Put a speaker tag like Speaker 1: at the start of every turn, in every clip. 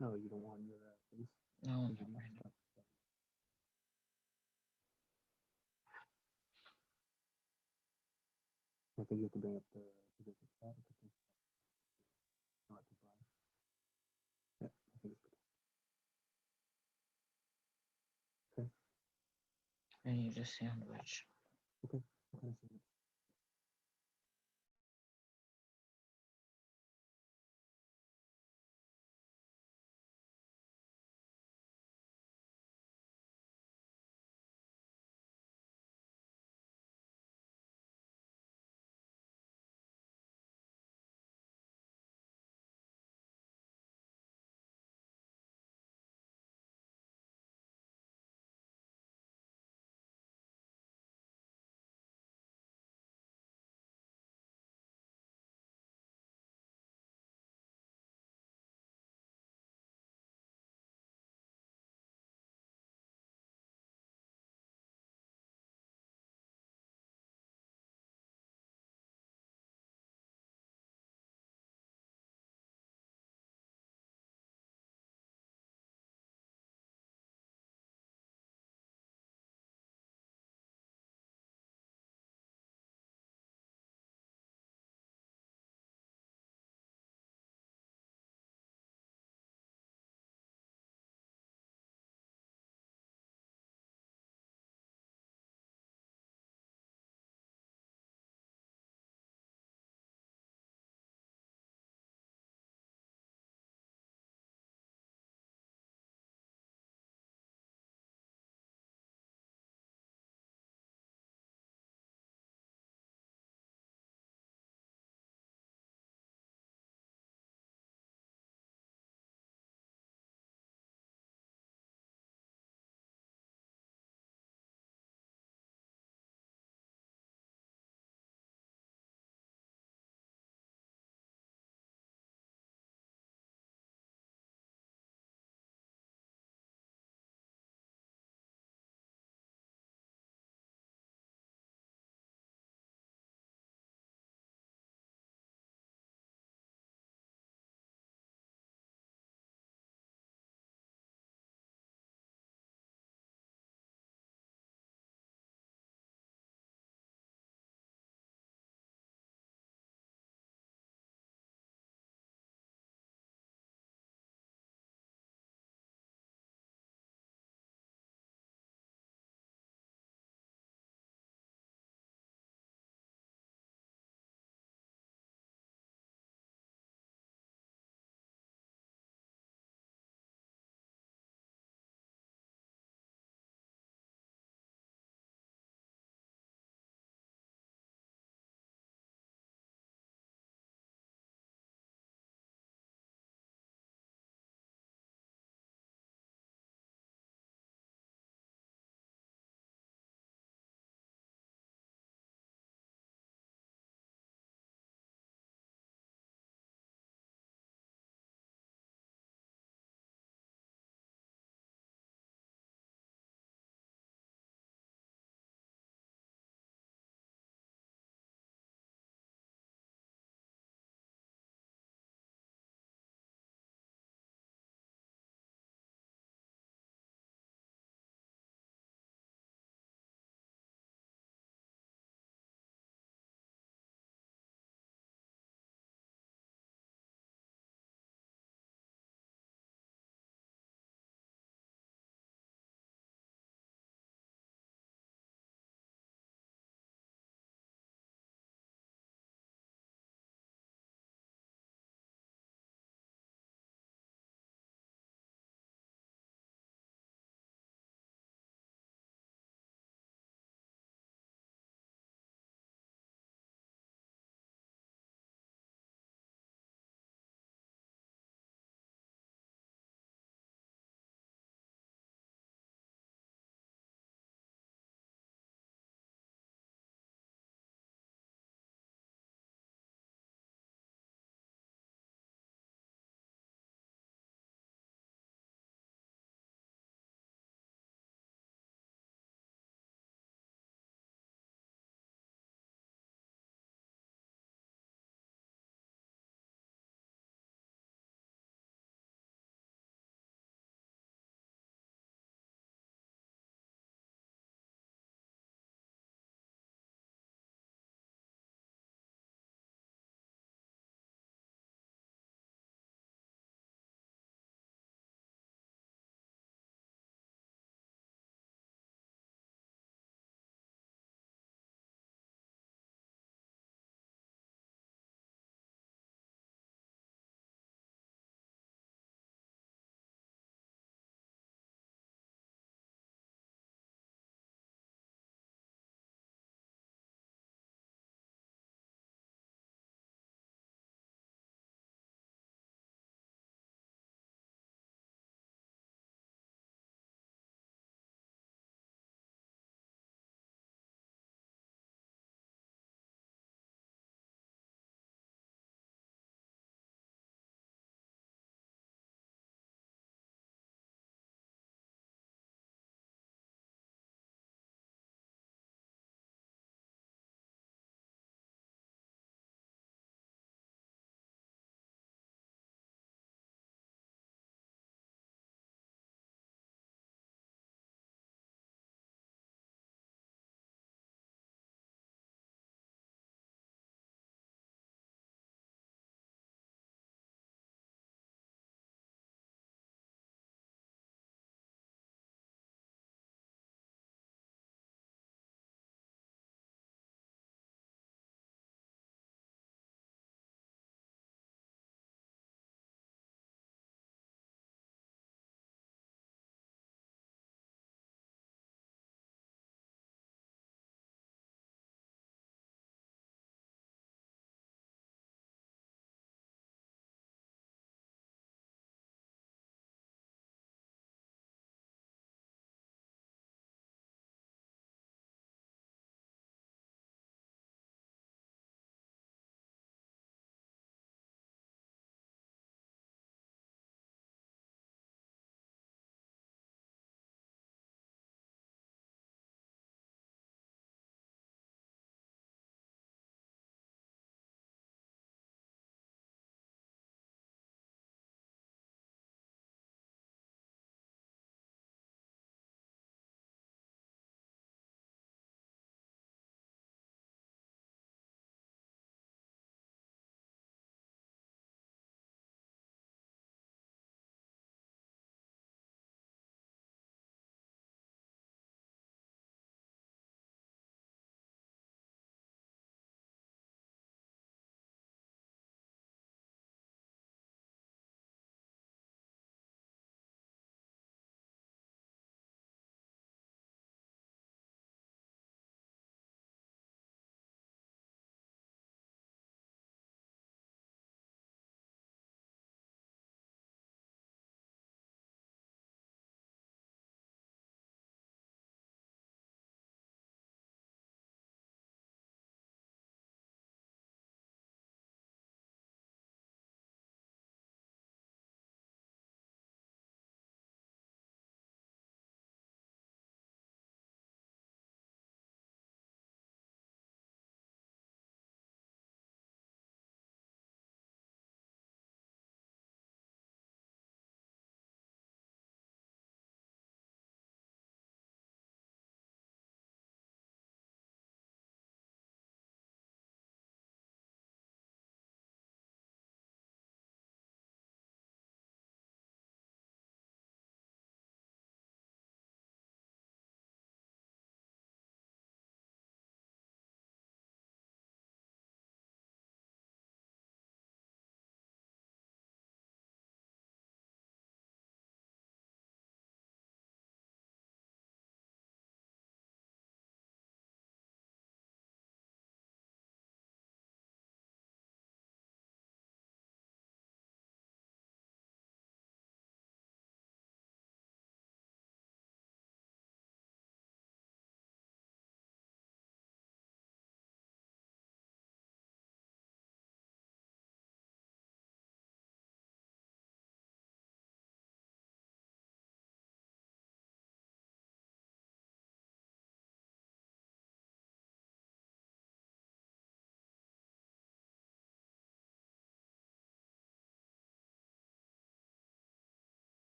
Speaker 1: No, you don't want your face
Speaker 2: No,
Speaker 1: to
Speaker 2: not
Speaker 1: be
Speaker 2: right now.
Speaker 1: stuck. I think you have to bring up the position chat. Not too far. Yeah, I think it's good. Okay,
Speaker 2: I need a sandwich.
Speaker 1: okay. What kind of sandwich?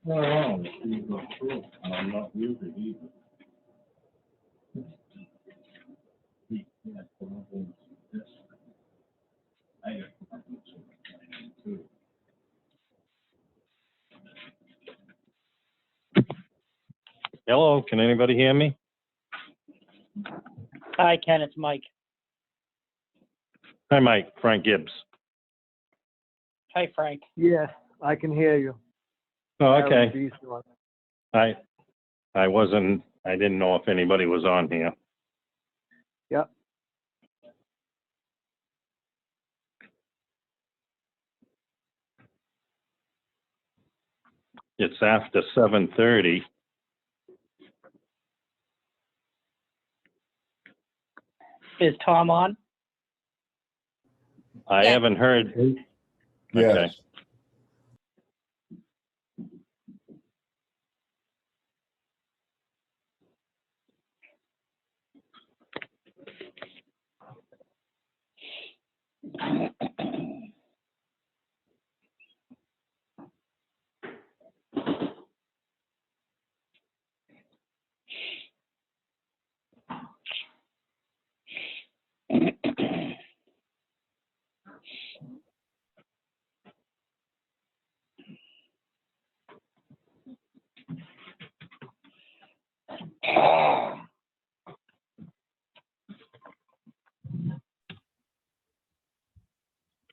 Speaker 3: No, you go through, and I'm not using either. Yeah, this. I got problems with it, too. Hello, can anybody hear me?
Speaker 4: Hi, Ken, it's Mike.
Speaker 3: Hi, Mike, Frank Gibbs.
Speaker 4: Hi, Frank.
Speaker 1: Yes, I can hear you.
Speaker 3: Oh, okay.
Speaker 1: Aaron B's on.
Speaker 3: I didn't know if anybody was on here.
Speaker 1: Yep.
Speaker 3: It's after 7:30.
Speaker 4: Is Tom on?
Speaker 3: I haven't heard. Okay.
Speaker 5: Yes.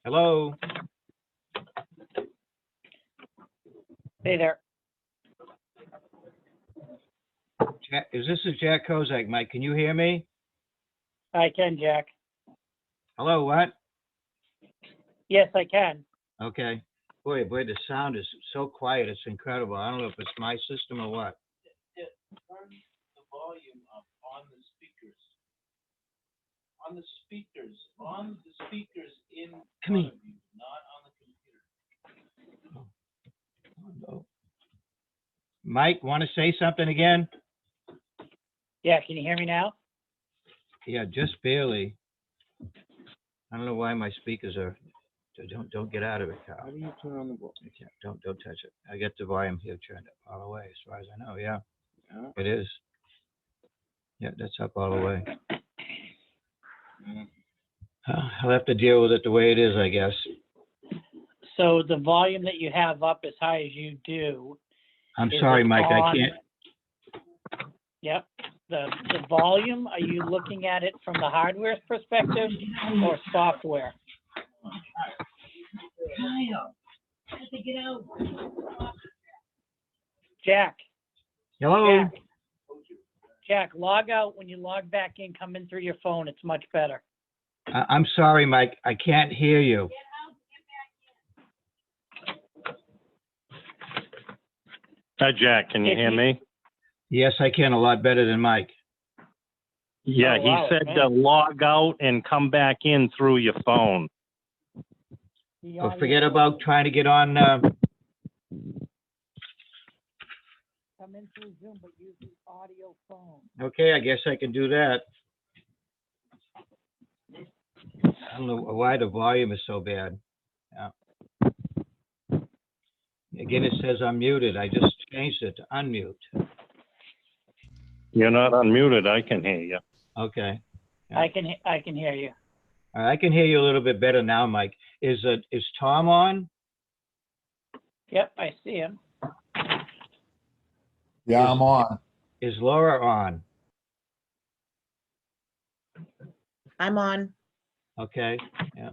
Speaker 6: Hello,
Speaker 4: Hey there.
Speaker 6: this is Jack Kozak, Mike. Can you hear me?
Speaker 4: I can, Jack.
Speaker 6: Hello, what?
Speaker 4: Yes, I can.
Speaker 6: Okay. Boy, the sound is so quiet. It's incredible. I don't know if it's my system or what.
Speaker 7: Turn the volume up on the speakers. On the speakers in
Speaker 6: Come
Speaker 7: front
Speaker 6: here.
Speaker 7: of you, not on the computer.
Speaker 6: Mike, want to say something again?
Speaker 4: Yeah, can you hear me now?
Speaker 6: Yeah, just barely. I don't know why my speakers are. Don't get out of it,
Speaker 7: How
Speaker 6: Carl.
Speaker 7: do you turn on the volume?
Speaker 6: Don't touch it. I get the volume here turned up all the way, as far as I know. Yeah,
Speaker 7: Yeah.
Speaker 6: it is. Yeah, that's up all the way. I'll have to deal with it the way it is, I guess.
Speaker 4: So the volume that you have up as high as you do.
Speaker 6: I'm
Speaker 4: is
Speaker 6: sorry,
Speaker 4: it
Speaker 6: Mike. I
Speaker 4: on-
Speaker 6: can't.
Speaker 4: Yep. The volume, are you looking at it from the hardware perspective or software? Jack,
Speaker 6: Hello?
Speaker 4: Jack. Jack, log out. When you log back in, come in through your phone. It's much better.
Speaker 6: I'm sorry, Mike. I can't hear you.
Speaker 3: Hi, Jack, can you hear me?
Speaker 6: Yes, I can, a lot better than Mike.
Speaker 3: Yeah,
Speaker 4: Oh,
Speaker 3: he
Speaker 4: wow,
Speaker 3: said
Speaker 4: man.
Speaker 3: to log out and come back in through your phone.
Speaker 4: The
Speaker 6: So
Speaker 4: audio-
Speaker 6: forget about trying to get on,
Speaker 4: Come in through Zoom, but use the audio phone.
Speaker 6: okay, I guess I can do that. I don't know why the volume is so bad. Yeah. Again, it says I'm muted. I just changed it to unmute.
Speaker 3: You're not unmuted, I can hear you.
Speaker 6: Okay.
Speaker 4: I can hear you.
Speaker 6: All right, I can hear you a little bit better now, Mike. Is Tom on?
Speaker 4: Yep, I see him.
Speaker 5: Yeah, I'm on.
Speaker 6: Is Laura on?
Speaker 8: I'm on.
Speaker 6: Okay, yeah.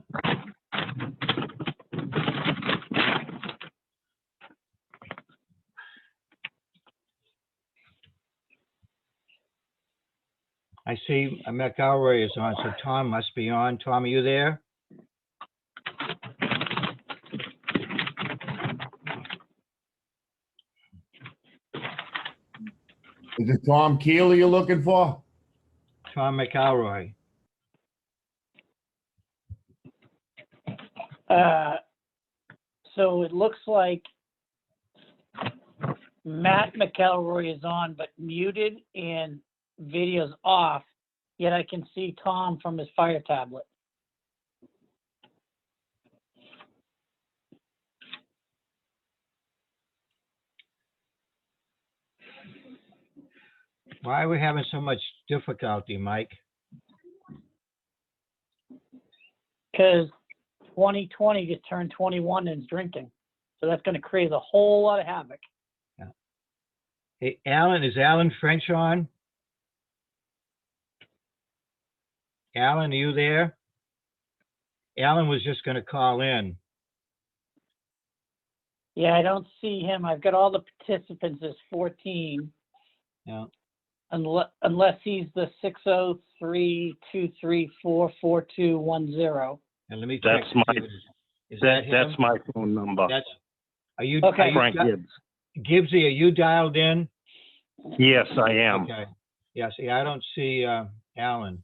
Speaker 6: I see McElroy is on, so Tom must be on. Tom, are you there?
Speaker 5: Is it Tom Keel you're looking for?
Speaker 6: Tom McElroy.
Speaker 4: So it looks like Matt McElroy is on, but muted and video's off, yet I can see Tom from his Fire tablet.
Speaker 6: Why are we having so much difficulty, Mike?
Speaker 4: Because 2020 just turned 21 and is drinking. So that's going to create a whole lot of havoc.
Speaker 6: Hey, Alan, is Alan French on? Alan, are you there? Alan was just going to call in.
Speaker 4: Yeah, I don't see him. I've got all the participants as 14,
Speaker 6: Yeah.
Speaker 4: unless he's the 603-234-4210.
Speaker 6: And let me check.
Speaker 3: That's
Speaker 6: to see
Speaker 3: my-
Speaker 6: if it is that him?
Speaker 3: That's my phone number.
Speaker 6: That's, are you,
Speaker 4: Okay.
Speaker 6: are you
Speaker 3: Frank Gibbs.
Speaker 6: Gibbsy, are you dialed in?
Speaker 3: Yes, I am.
Speaker 6: Okay. Yeah, see, I don't see Alan.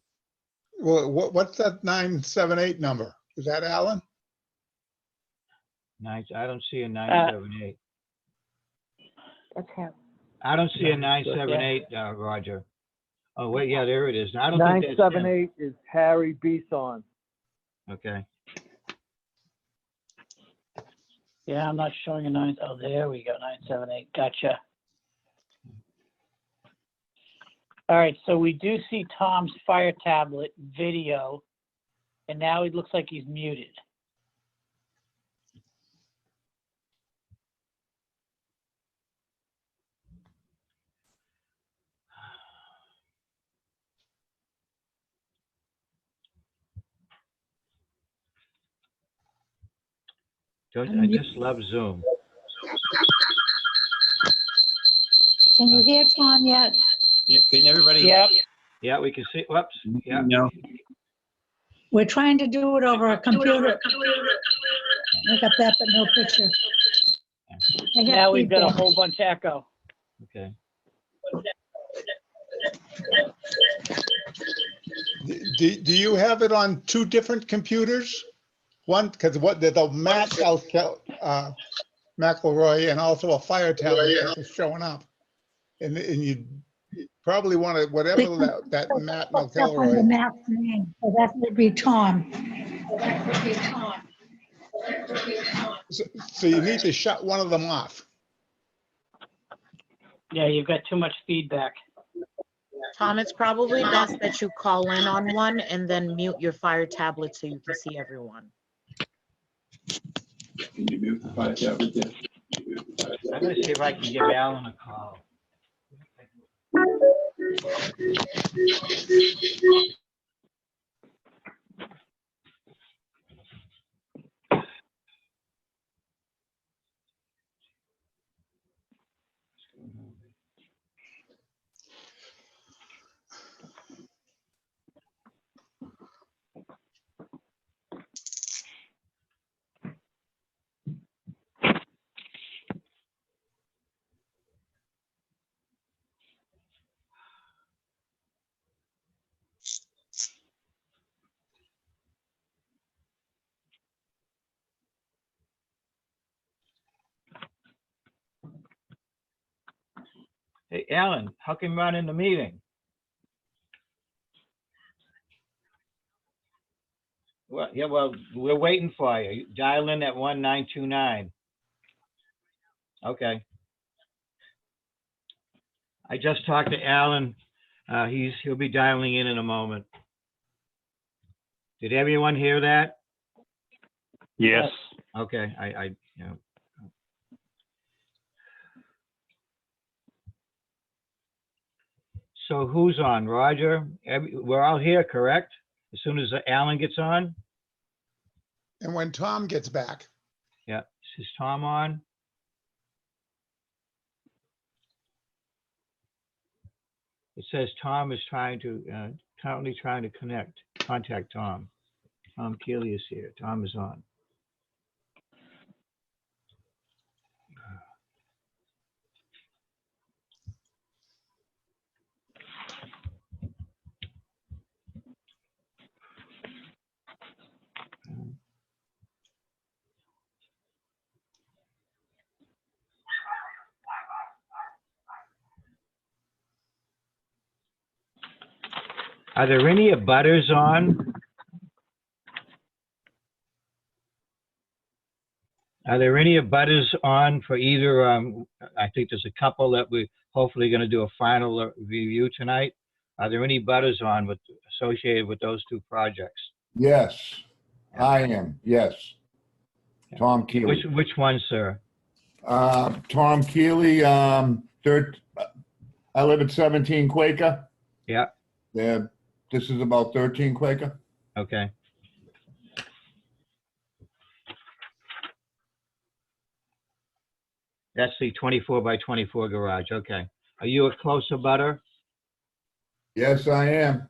Speaker 9: Well, what's that 978 number? Is that Alan?
Speaker 6: I don't see a 978.
Speaker 8: That's him.
Speaker 6: I don't see a 978, Roger. Oh, wait, yeah, there it is. I don't think that's him.
Speaker 1: 978 is Harry Beeson.
Speaker 6: Okay.
Speaker 4: Yeah, I'm not showing a 9. Oh, there we go, 978. Gotcha. All right, so we do see Tom's Fire tablet video, and now it looks like he's muted.
Speaker 6: I just love Zoom.
Speaker 8: Can you hear Tom yet?
Speaker 10: Yeah, can everybody?
Speaker 4: Yep.
Speaker 6: Yeah, we can see, whoops, yeah.
Speaker 10: No.
Speaker 8: We're trying to do it over a computer. I got that, but no picture. I got
Speaker 4: Now we've got a
Speaker 8: feedback.
Speaker 4: whole bunch of echo.
Speaker 6: Okay.
Speaker 9: Do you have it on two different computers? One, because what the Matt McElroy and also a Fire tablet is showing up. And you probably want to, whatever that Matt
Speaker 8: Hooked up under
Speaker 9: McElroy.
Speaker 8: Matt's name, so that would be Tom.
Speaker 9: So you need to shut one of them off.
Speaker 4: Yeah, you've got too much feedback.
Speaker 11: Tom, it's probably best that you call in on one and then mute your Fire tablet so you can see everyone.
Speaker 10: Can you mute the Fire tablet? Yeah.
Speaker 6: I'm gonna see if I can give Alan a call. Hey, Alan, how come you're not in the meeting? Well, yeah, well, we're waiting for you. Dial in at 1929. Okay. I just talked to Alan. He'll be dialing in a moment. Did everyone hear that?
Speaker 3: Yes.
Speaker 6: Okay, you know. So who's on? Roger? We're all here, correct? As soon as Alan gets on?
Speaker 9: And when Tom gets back,
Speaker 6: Yeah. Is Tom on? It says Tom is currently trying to contact Tom. Tom Keely is here. Tom is on. Are there any abutters on? Are there any abutters on for either, I think there's a couple that we're hopefully going to do a final review tonight. Are there any butters on associated with those two projects?
Speaker 5: Yes, I am, yes. Tom Keely.
Speaker 6: Which one, sir?
Speaker 5: Tom Keely, I live at 17 Quaker.
Speaker 6: Yeah,
Speaker 5: This is about 13 Quaker.
Speaker 6: okay. That's the 24 by 24 garage, okay. Are you a close abutter?
Speaker 5: Yes, I am.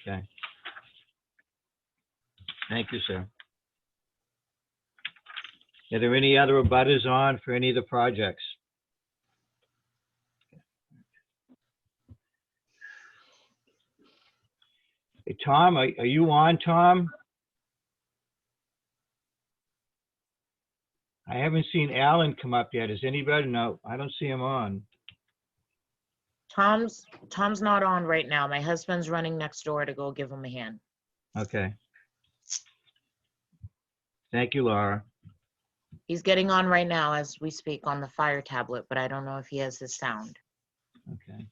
Speaker 6: Okay. Thank you, sir. Are there any other abutters on for any of the projects? Hey, Tom, are you on, Tom? I haven't seen Alan come up yet. Is anybody? No, I don't see him on.
Speaker 11: Tom's not on right now. My husband's running next door to go give him a hand.
Speaker 6: Okay. Thank you, Laura.
Speaker 11: He's getting on right now as we speak on the fire tablet, but I don't know if he has his sound.
Speaker 6: Okay.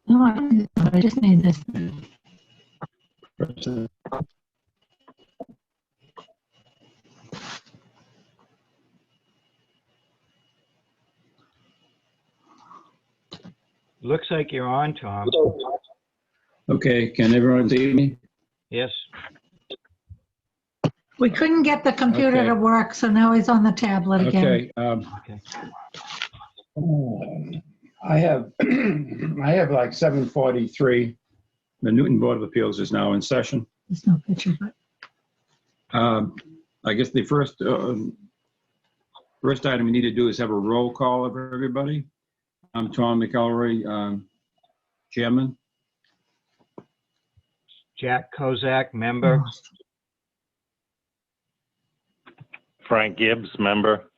Speaker 8: No, I just need this.
Speaker 6: Looks like you're on, Tom.
Speaker 10: Okay, can everyone see me?
Speaker 6: Yes.
Speaker 8: We couldn't get the computer
Speaker 10: Okay.
Speaker 8: to work, so now he's on the tablet again.
Speaker 10: Okay.
Speaker 6: Okay.
Speaker 10: I have, I have like 7:43. The Newton Board of Appeals is now in session.
Speaker 8: There's no picture, but
Speaker 10: I guess the first item we need to do is have a roll call of everybody. I'm Tom McElroy, Chairman.
Speaker 6: Jack Kozak, member.
Speaker 3: Frank Gibbs, member.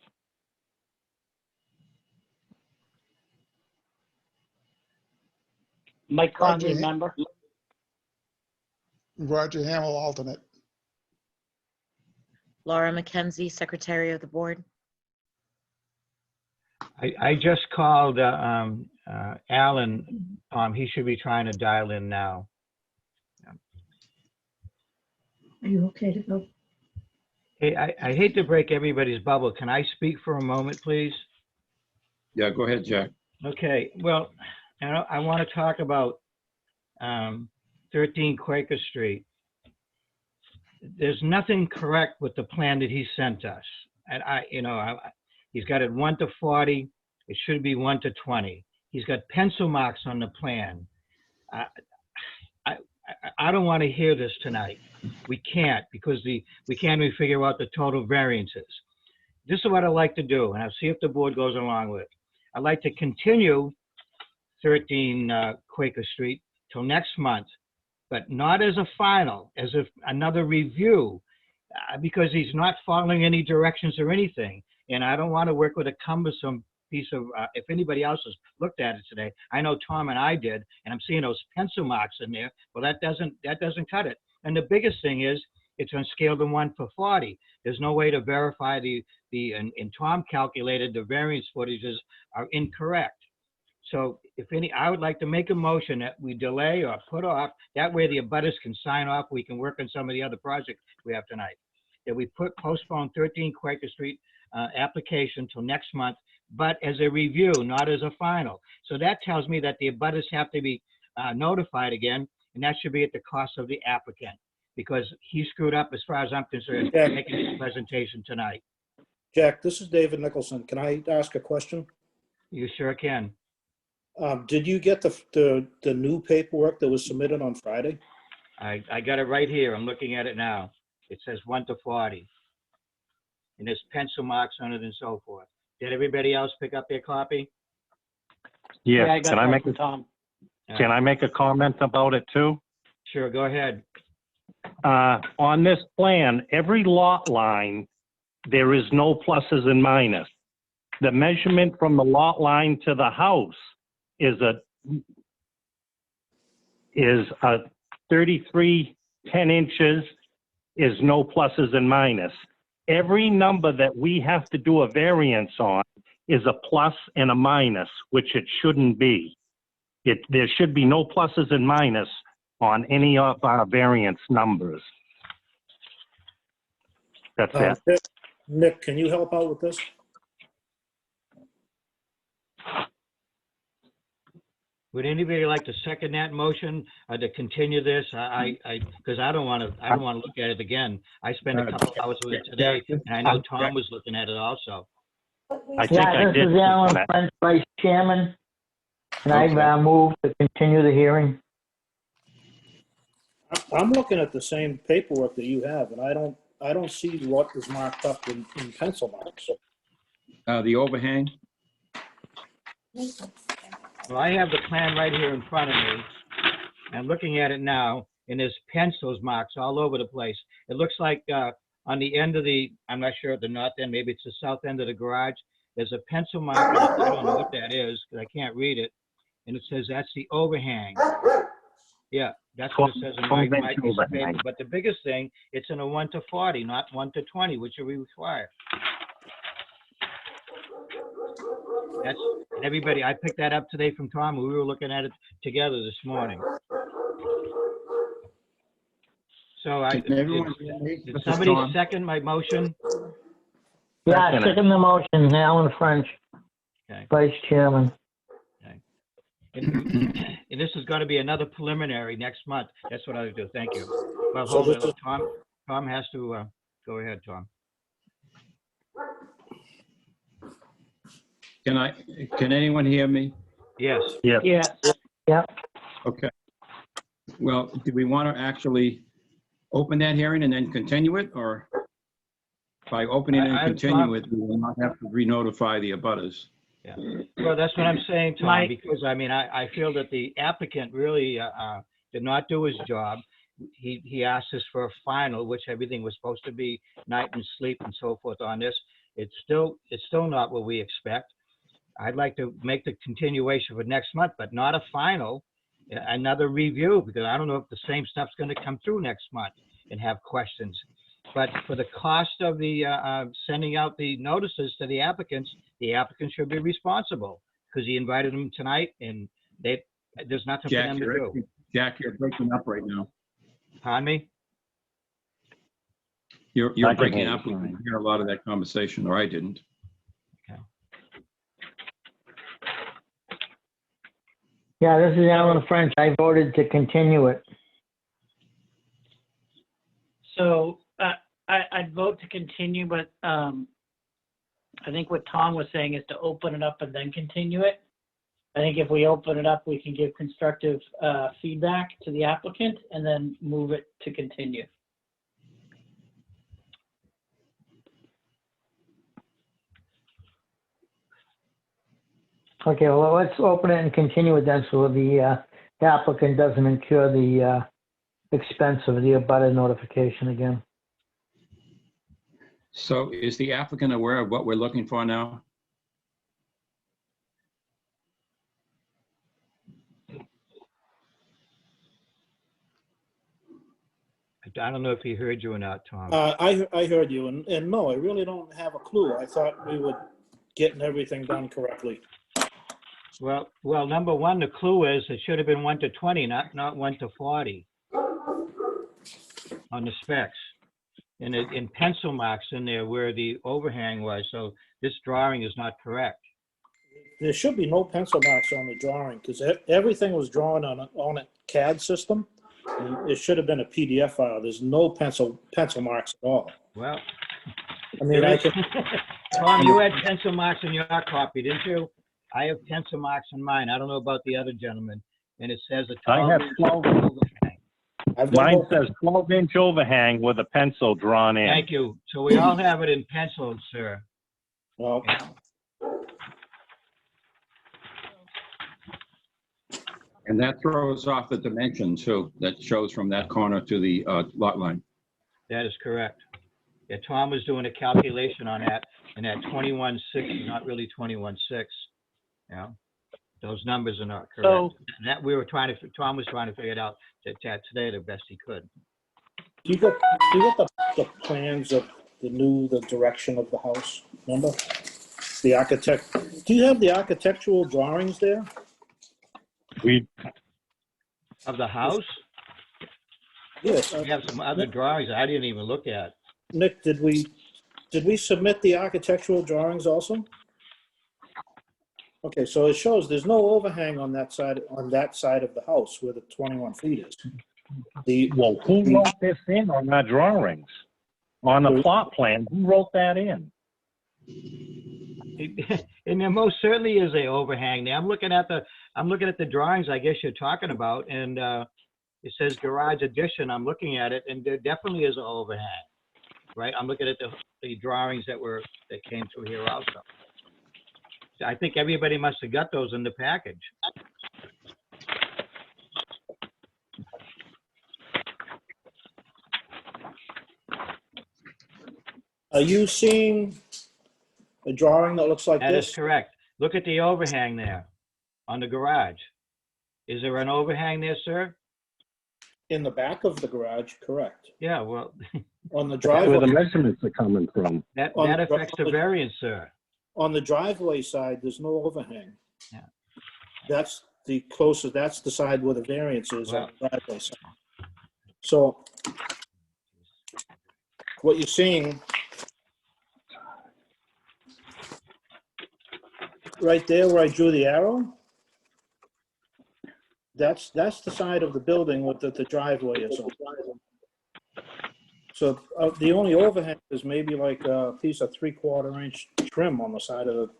Speaker 4: Mike Conley,
Speaker 9: Roger.
Speaker 4: member.
Speaker 9: Roger Hamel, alternate.
Speaker 11: Laura McKenzie, Secretary of the Board.
Speaker 6: I just called Alan. He should be trying to dial in now.
Speaker 8: are you okay to go?
Speaker 6: Hey, I hate to break everybody's bubble. Can I speak for a moment, please?
Speaker 10: Yeah, go ahead, Jack.
Speaker 6: Okay, well, And I want to talk about 13 Quaker Street. There's nothing correct with the plan that he sent us. And he's got it 1 to 40. It should be 1 to 20. He's got pencil marks on the plan. I don't want to hear this tonight. We can't, because we can't even figure out the total variances. This is what I'd like to do, and I'll see if the board goes along with it. I'd like to continue 13 Quaker Street till next month, but not as a final, as if another review, because he's not following any directions or anything. And I don't want to work with a cumbersome piece of, if anybody else has looked at it today, I know Tom and I did, and I'm seeing those pencil marks in there. Well, that doesn't cut it. And the biggest thing is, it's on scale to 1 to 40. There's no way to verify and Tom calculated the variance footages are incorrect. So I would like to make a motion that we delay or put off, that way the abutters can sign off, we can work on some of the other projects we have tonight. That we postpone 13 Quaker Street application till next month, but as a review, not as a final. So that tells me that the abutters have to be notified again, and that should be at the cost of the applicant, because he screwed up as far as I'm concerned,
Speaker 12: Yeah.
Speaker 6: making his presentation tonight.
Speaker 12: Jack, this is David Nicholson. Can I ask a question?
Speaker 6: You sure can.
Speaker 12: Did you get the new paperwork that was submitted on Friday?
Speaker 6: I got it right here. I'm looking at it now. It says 1 to 40. And there's pencil marks on it and so forth. Did everybody else pick up their copy?
Speaker 3: Yes,
Speaker 4: I got
Speaker 3: can I
Speaker 4: that
Speaker 3: make
Speaker 4: from Tom.
Speaker 3: can I make a comment about it too?
Speaker 6: Sure, go ahead.
Speaker 3: On this plan, every lot line, there is no pluses and minus. The measurement from the lot line to the house is a 33 10 inches is no pluses and minus. Every number that we have to do a variance on is a plus and a minus, which it shouldn't be. There should be no pluses and minus on any of our variance numbers. That's it.
Speaker 12: Nick, can you help out with this?
Speaker 6: Would anybody like to second that motion to continue this? Because I don't want to look at it again. I spent a couple hours with it today, and I know Tom was looking at it also.
Speaker 3: I think I
Speaker 2: This
Speaker 3: did.
Speaker 2: is Alan French, Vice Chairman, and I move to continue the hearing.
Speaker 12: I'm looking at the same paperwork that you have, and I don't see what is marked up in pencil marks.
Speaker 10: The overhang?
Speaker 6: Well, I have the plan right here in front of me. I'm looking at it now, and there's pencils marks all over the place. It looks like on the end of I'm not sure at the north end, maybe it's the south end of the garage, there's a pencil mark. I don't know what that is, because I can't read it. And it says that's the overhang. Yeah, that's what it says in my piece of paper. But the biggest thing, it's in a 1 to 40, not 1 to 20, which we require. That's everybody. I picked that up today from Tom. We were looking at it together this morning. So did somebody second my motion?
Speaker 2: Yeah, I second the motion, Alan French,
Speaker 6: Okay.
Speaker 2: Vice Chairman.
Speaker 6: And this is going to be another preliminary next month. That's what I would do. Thank you. Well,
Speaker 12: So
Speaker 6: hold
Speaker 12: this
Speaker 6: it. Tom has to go ahead, Tom.
Speaker 10: Can anyone hear me?
Speaker 6: Yes.
Speaker 3: Yes.
Speaker 4: Yeah,
Speaker 2: Yep.
Speaker 10: Okay. Well, do we want to actually open that hearing and then continue it, or by opening and continue it, we will not have to re-notify the abutters?
Speaker 6: Yeah. Well, that's what I'm saying, Tom,
Speaker 4: Mike.
Speaker 6: because I mean, I feel that the applicant really did not do his job. He asked us for a final, which everything was supposed to be night and sleep and so forth on this. It's still not what we expect. I'd like to make the continuation for next month, but not a final, another review, because I don't know if the same stuff's going to come through next month and have questions. But for the cost of the sending out the notices to the applicant should be responsible, because he invited them tonight and there's nothing for them to do.
Speaker 10: Jack, you're breaking up right now.
Speaker 6: Pardon me?
Speaker 10: You're
Speaker 3: I can
Speaker 10: breaking
Speaker 3: hear you
Speaker 10: up. We
Speaker 3: fine.
Speaker 10: didn't hear a lot of that conversation, or I didn't.
Speaker 2: Yeah, this is Alan French. I voted to continue it.
Speaker 4: So, I'd vote to continue, but, I think what Tom was saying is to open it up and then continue it. I think if we open it up, we can give constructive, feedback to the applicant and then move it to continue.
Speaker 2: Okay, well, let's open it and continue it then so the applicant doesn't incur the expense of the abutter notification again.
Speaker 10: So is the applicant aware of what we're looking for now?
Speaker 6: I don't know if he heard you or not, Tom.
Speaker 12: I heard you, and no, I really don't have a clue. I thought we were getting everything done correctly.
Speaker 6: Well, number one, the clue is it should have been 1 to 20, not 1 to 40 on the specs. And in pencil marks in there where the overhang was, so this drawing is not correct.
Speaker 12: There should be no pencil marks on the drawing because everything was drawn on a CAD system. And it should have been a PDF file. There's no pencil marks at all.
Speaker 6: Well,
Speaker 12: I mean, I can.
Speaker 6: Tom, you had pencil marks in your copy, didn't you? I have pencil marks in mine. I don't know about the other gentleman. And it says a
Speaker 3: I have
Speaker 6: 12 overhang.
Speaker 3: Mine says 12-inch overhang with a pencil drawn in.
Speaker 6: Thank you. So we all have it in pencil, sir.
Speaker 12: Well,
Speaker 10: And that throws off the dimension too, that shows from that corner to the lot line.
Speaker 6: That is correct. Yeah, Tom was doing a calculation on that, and that 21.6 is not really 21.6. Yeah, those numbers are not correct.
Speaker 4: So-
Speaker 6: And that Tom was trying to figure it out today the best he could.
Speaker 12: do you get the plans of the direction of the house? Remember? The architect, do you have the architectural drawings there?
Speaker 6: Of the house,
Speaker 12: Yes.
Speaker 6: we have some other drawings I didn't even look at.
Speaker 12: Nick, did we submit the architectural drawings also? Okay, so it shows there's no overhang on that side of the house where the 21 feet is.
Speaker 3: Well, who wrote this in on our drawings? On the plot plan, who wrote that in?
Speaker 6: And there most certainly is a overhang there. I'm looking at the drawings I guess you're talking about, and it says garage addition. I'm looking at it, and there definitely is an overhang, right? I'm looking at the drawings that came through here also. So I think everybody must have got those in the package.
Speaker 12: Are you seeing a drawing that looks like
Speaker 6: That is
Speaker 12: this?
Speaker 6: correct. Look at the overhang there on the garage. Is there an overhang there, sir?
Speaker 12: In the back of the garage, correct.
Speaker 6: Yeah, well,
Speaker 12: On the
Speaker 3: That's where the
Speaker 12: driveway,
Speaker 3: measurements are coming from.
Speaker 6: that
Speaker 12: On the-
Speaker 6: affects the variance, sir.
Speaker 12: on the driveway side, there's no overhang.
Speaker 6: Yeah.
Speaker 12: That's the closest, that's the side where the variance is on the driveway side. So what you're seeing right there where I drew the arrow, that's the side of the building with the driveway is on. So the only overhang is maybe like a piece of 3/4 inch trim on the side of the.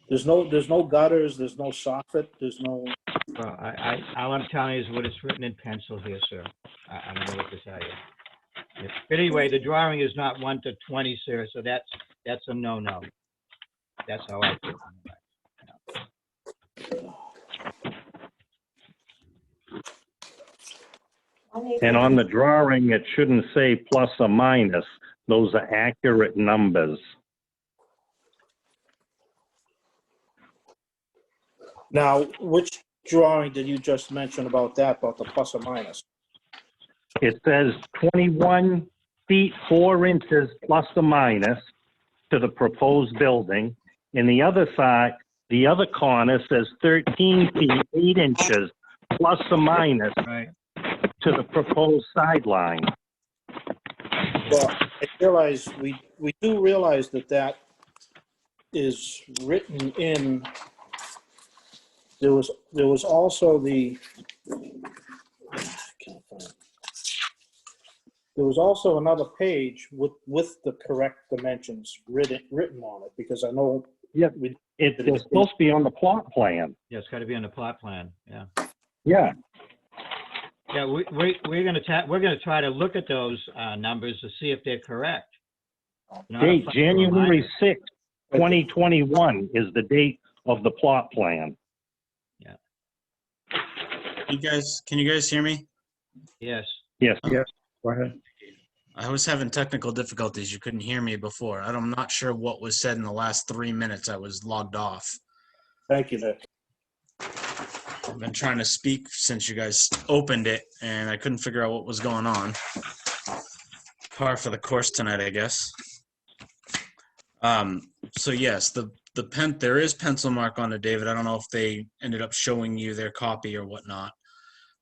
Speaker 12: There's no gutters, there's no soffit, there's no.
Speaker 6: Well, all I'm telling you is what it's written in pencil here, sir. I don't know what to tell you. Yeah. But anyway, the drawing is not 1 to 20, sir, so that's a no-no. That's how I feel.
Speaker 3: And on the drawing, it shouldn't say plus or minus. Those are accurate numbers.
Speaker 12: Now, which drawing did you just mention about that, about the plus or minus?
Speaker 3: It says 21 feet 4 inches plus or minus to the proposed building. And the other side, the other corner says 13 feet 8 inches plus or minus
Speaker 6: Right.
Speaker 3: to the proposed sideline.
Speaker 12: Well, I realize, we do realize that is written in, there was also the, I can't find it. There was also another page with the correct dimensions written on it, because I know.
Speaker 3: Yep. It's supposed to be on the plot plan.
Speaker 6: Yeah, it's got to be on the plot plan, yeah.
Speaker 3: Yeah.
Speaker 6: Yeah, we're gonna try to look at those numbers to see if they're correct. Not a
Speaker 3: Date,
Speaker 6: plus or a
Speaker 3: January
Speaker 6: minus.
Speaker 3: 6th, 2021 is the date of the plot plan.
Speaker 13: Can you guys hear me?
Speaker 6: Yes.
Speaker 3: Yes.
Speaker 10: Yes, go ahead.
Speaker 13: I was having technical difficulties. You couldn't hear me before. I'm not sure what was said in the last 3 minutes. I was logged off.
Speaker 12: Thank you, Nick.
Speaker 13: I've been trying to speak since you guys opened it, and I couldn't figure out what was going on. Par for the course tonight, I guess. So yes, there is pencil mark on it, David. I don't know if they ended up showing you their copy or whatnot.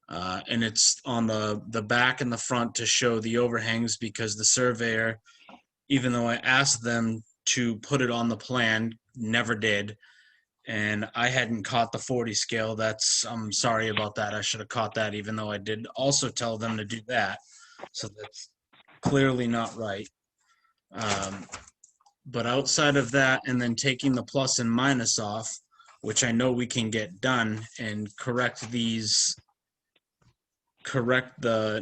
Speaker 13: And it's on the back and the front to show the overhangs, because the surveyor, even though I asked them to put it on the plan, never did. And I hadn't caught the 40 scale. I'm sorry about that. I should have caught that, even though I did also tell them to do that. So that's clearly not right. But outside of that, and then taking the plus and minus off, which I know we can get done, and correct the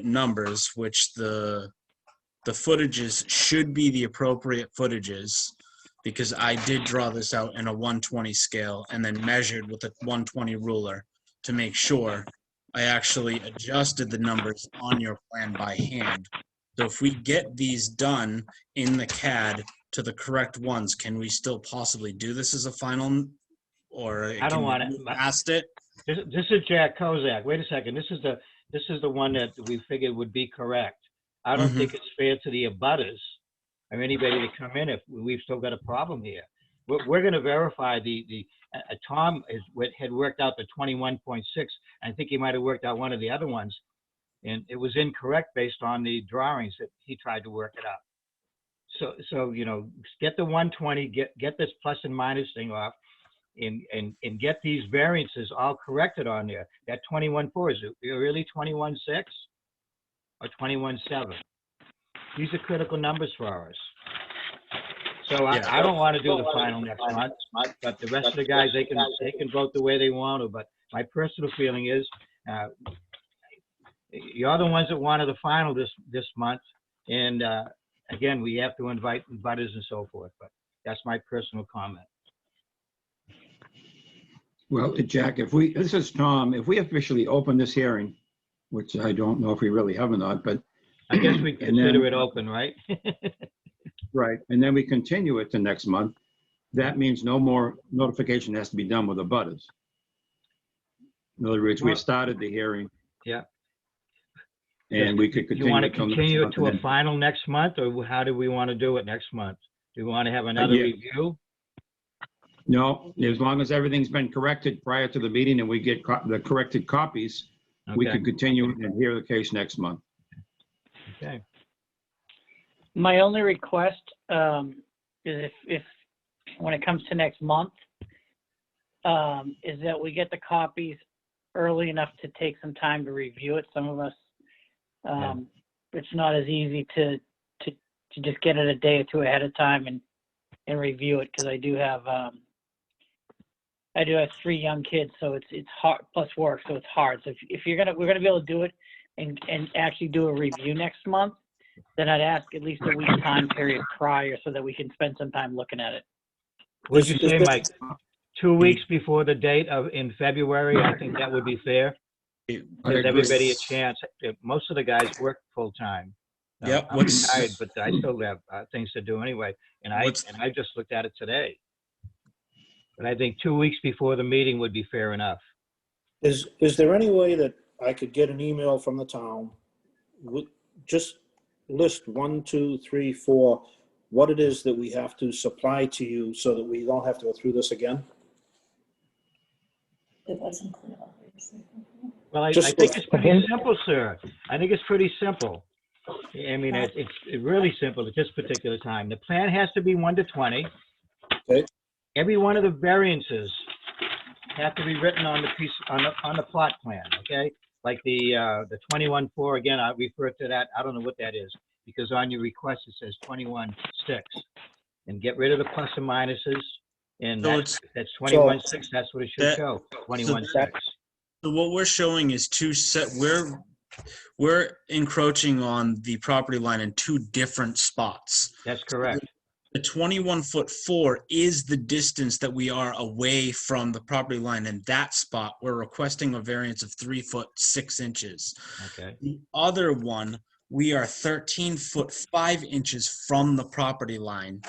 Speaker 13: numbers, which the footages should be the appropriate footages, because I did draw this out in a 120 scale and then measured with a 120 ruler to make sure I actually adjusted the numbers on your plan by hand. So if we get these done in the CAD to the correct ones, can we still possibly do this as a final, or
Speaker 6: I don't want it.
Speaker 13: Past it?
Speaker 6: This is Jack Kozak. Wait a second. This is the one that we figured would be correct. I don't think it's fair to the abutters or anybody to come in if we've still got a problem here. We're going to verify Tom had worked out the 21.6. I think he might have worked out one of the other ones, and it was incorrect based on the drawings that he tried to work it up. So get the 120, get this plus and minus thing off, and get these variances all corrected on there. That 21.4, is it really 21.6 or 21.7? These are critical numbers for us. So I don't want to do the final next month, but the rest of the guys, they can vote the way they want to. But my personal feeling is, you're the ones that wanted the final this month, and again, we have to invite butters and so forth. But that's my personal comment.
Speaker 10: Well, Jack, this is Tom, if we officially open this hearing, which I don't know if we really have or not, but.
Speaker 6: I guess we consider it open, right?
Speaker 10: Right, and then we continue it to next month. That means no more notification has to be done with the butters. In other words, we started the hearing.
Speaker 6: Yeah.
Speaker 10: And we could continue.
Speaker 6: You want to
Speaker 10: till next
Speaker 6: continue it
Speaker 10: month
Speaker 6: to
Speaker 10: and
Speaker 6: a final next month, or how do we want to do it next month? Do we want to have another review?
Speaker 10: No, as long as everything's been corrected prior to the meeting and we get the corrected copies, we
Speaker 6: Okay.
Speaker 10: could continue and hear the case next month.
Speaker 6: Okay.
Speaker 4: My only request is if when it comes to next month, is that we get the copies early enough to take some time to review it. Some of us, it's not as easy to just get it a day or two ahead of time and review it, because I do have 3 young kids, so it's hard, plus work, so it's hard. So if we're gonna be able to do it and actually do a review next month, then I'd ask at least a week time period prior so that we can spend some time looking at it.
Speaker 6: Would you say, Mike, 2 weeks before the date in February? I think that would be fair. Give everybody a chance. Most of the guys work full time.
Speaker 13: Yep.
Speaker 6: I'm retired, but I still have things to do anyway. And I just looked at it today. But I think 2 weeks before the meeting would be fair enough.
Speaker 12: Is there any way that I could get an email from the town with just list 1, 2, 3, 4, what it is that we have to supply to you so that we don't have to go through this again?
Speaker 14: It wasn't clear, obviously.
Speaker 6: Well, I think it's pretty simple, sir. I think it's pretty simple. I mean, it's really simple at this particular time. The plan has to be 1 to 20.
Speaker 12: Okay.
Speaker 6: every one of the variances have to be written on the piece, on the plot plan, okay? Like the 21-4, again, I refer to that, I don't know what that is, because on your request, it says 21-6. And get rid of the plus and minuses, and
Speaker 13: So
Speaker 6: that's 21-6, that's what it should
Speaker 13: that-
Speaker 6: show, 21-6.
Speaker 13: So what we're showing is we're encroaching on the property line in two different spots.
Speaker 6: That's correct.
Speaker 13: The 21-foot 4 is the distance that we are away from the property line. In that spot, we're requesting a variance of 3 foot 6 inches.
Speaker 6: Okay.
Speaker 13: The other one, we are 13 foot 5 inches from the property line.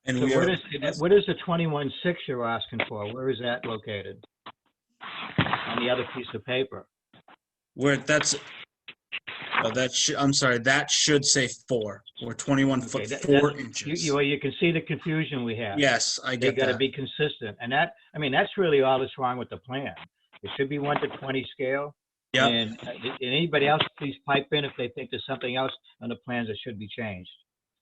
Speaker 13: And
Speaker 6: So
Speaker 13: we
Speaker 6: what
Speaker 13: are,
Speaker 6: is, what is the 21-6 you're asking for? Where is that located? On the other piece of paper?
Speaker 13: where that's, oh, I'm sorry, that should say 4. We're 21
Speaker 6: Okay,
Speaker 13: foot
Speaker 6: that-
Speaker 13: 4
Speaker 6: that's-
Speaker 13: inches.
Speaker 6: You can see the confusion we have.
Speaker 13: Yes, I
Speaker 6: They
Speaker 13: get
Speaker 6: gotta
Speaker 13: that.
Speaker 6: be consistent, and that, I mean, that's really all that's wrong with the plan. It should be 1-20 scale.
Speaker 13: Yep.
Speaker 6: And anybody else, please pipe in if they think there's something else on the plans that should be changed.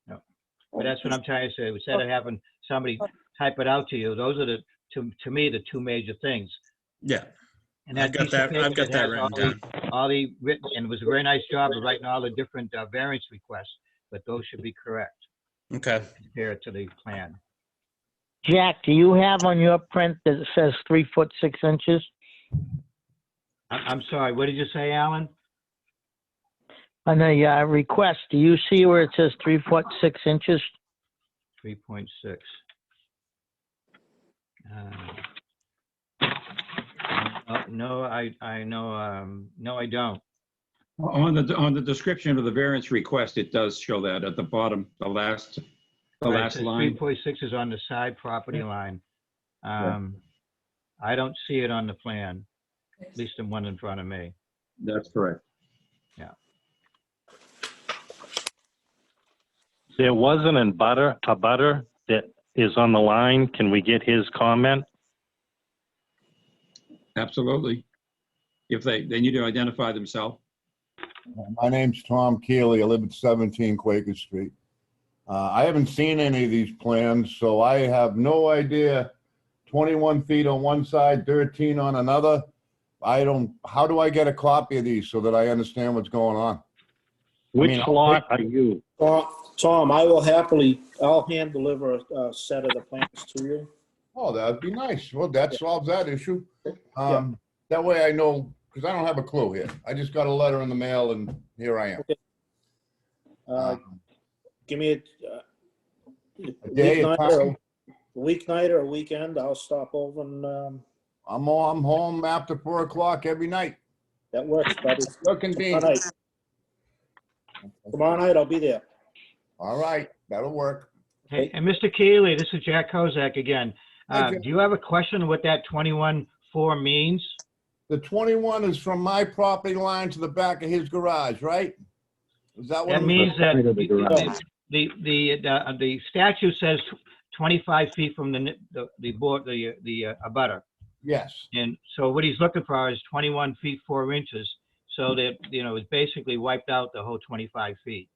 Speaker 6: No. But that's what I'm trying to say, instead of having somebody type it out to you, those are to me, the two major things.
Speaker 13: Yeah.
Speaker 6: And
Speaker 13: I've got
Speaker 6: piece of
Speaker 13: that- I've
Speaker 6: paper
Speaker 13: got that
Speaker 6: has
Speaker 13: written
Speaker 6: all the written, and it was a very nice job of writing all the different variance requests, but those should be correct
Speaker 13: Okay.
Speaker 6: compared to the plan.
Speaker 2: Jack, do you have on your print that it says 3 foot 6 inches?
Speaker 6: I'm sorry, what did you say, Alan?
Speaker 2: On the request, do you see where it says 3 foot 6 inches?
Speaker 6: 3.6. No, I know, no, I don't.
Speaker 10: On the description of the variance request, it does show that at the bottom, the last line.
Speaker 6: 3.6 is on the side property line. I don't see it on the plan, at least the one in front of me.
Speaker 10: That's correct.
Speaker 6: Yeah.
Speaker 3: There wasn't a butter that is on the line. Can we get his comment?
Speaker 10: Absolutely. If they need to identify themselves.
Speaker 5: My name's Tom Keeley. I live at 17 Quaker Street. I haven't seen any of these plans, so I have no idea. 21 feet on one side, 13 on another. How do I get a copy of these so that I understand what's going on?
Speaker 3: Which lot are you?
Speaker 12: Tom, I'll hand deliver a set of the plans to you.
Speaker 5: Oh, that'd be nice. Well, that solves that issue. That way I know, because I don't have a clue here. I just got a letter in the mail and here I am.
Speaker 12: Give me
Speaker 5: A day, a time?
Speaker 12: weeknight or a weekend, I'll stop over and,
Speaker 5: I'm home after 4 o'clock every night.
Speaker 12: that works, buddy.
Speaker 5: Your convenience.
Speaker 12: Tomorrow night. Tomorrow night, I'll be there.
Speaker 5: All right, that'll work.
Speaker 6: Hey, and Mr. Keeley, this is Jack Kozak again.
Speaker 5: Hi, Jack.
Speaker 6: Do you have a question what that 21-4 means?
Speaker 5: The 21 is from my property line to the back of his garage, right? Is that what?
Speaker 6: That means that the statute says 25 feet from the board, the abutter.
Speaker 5: Yes.
Speaker 6: And so what he's looking for is 21 feet, 4 inches. So that, it's basically wiped out the whole 25 feet.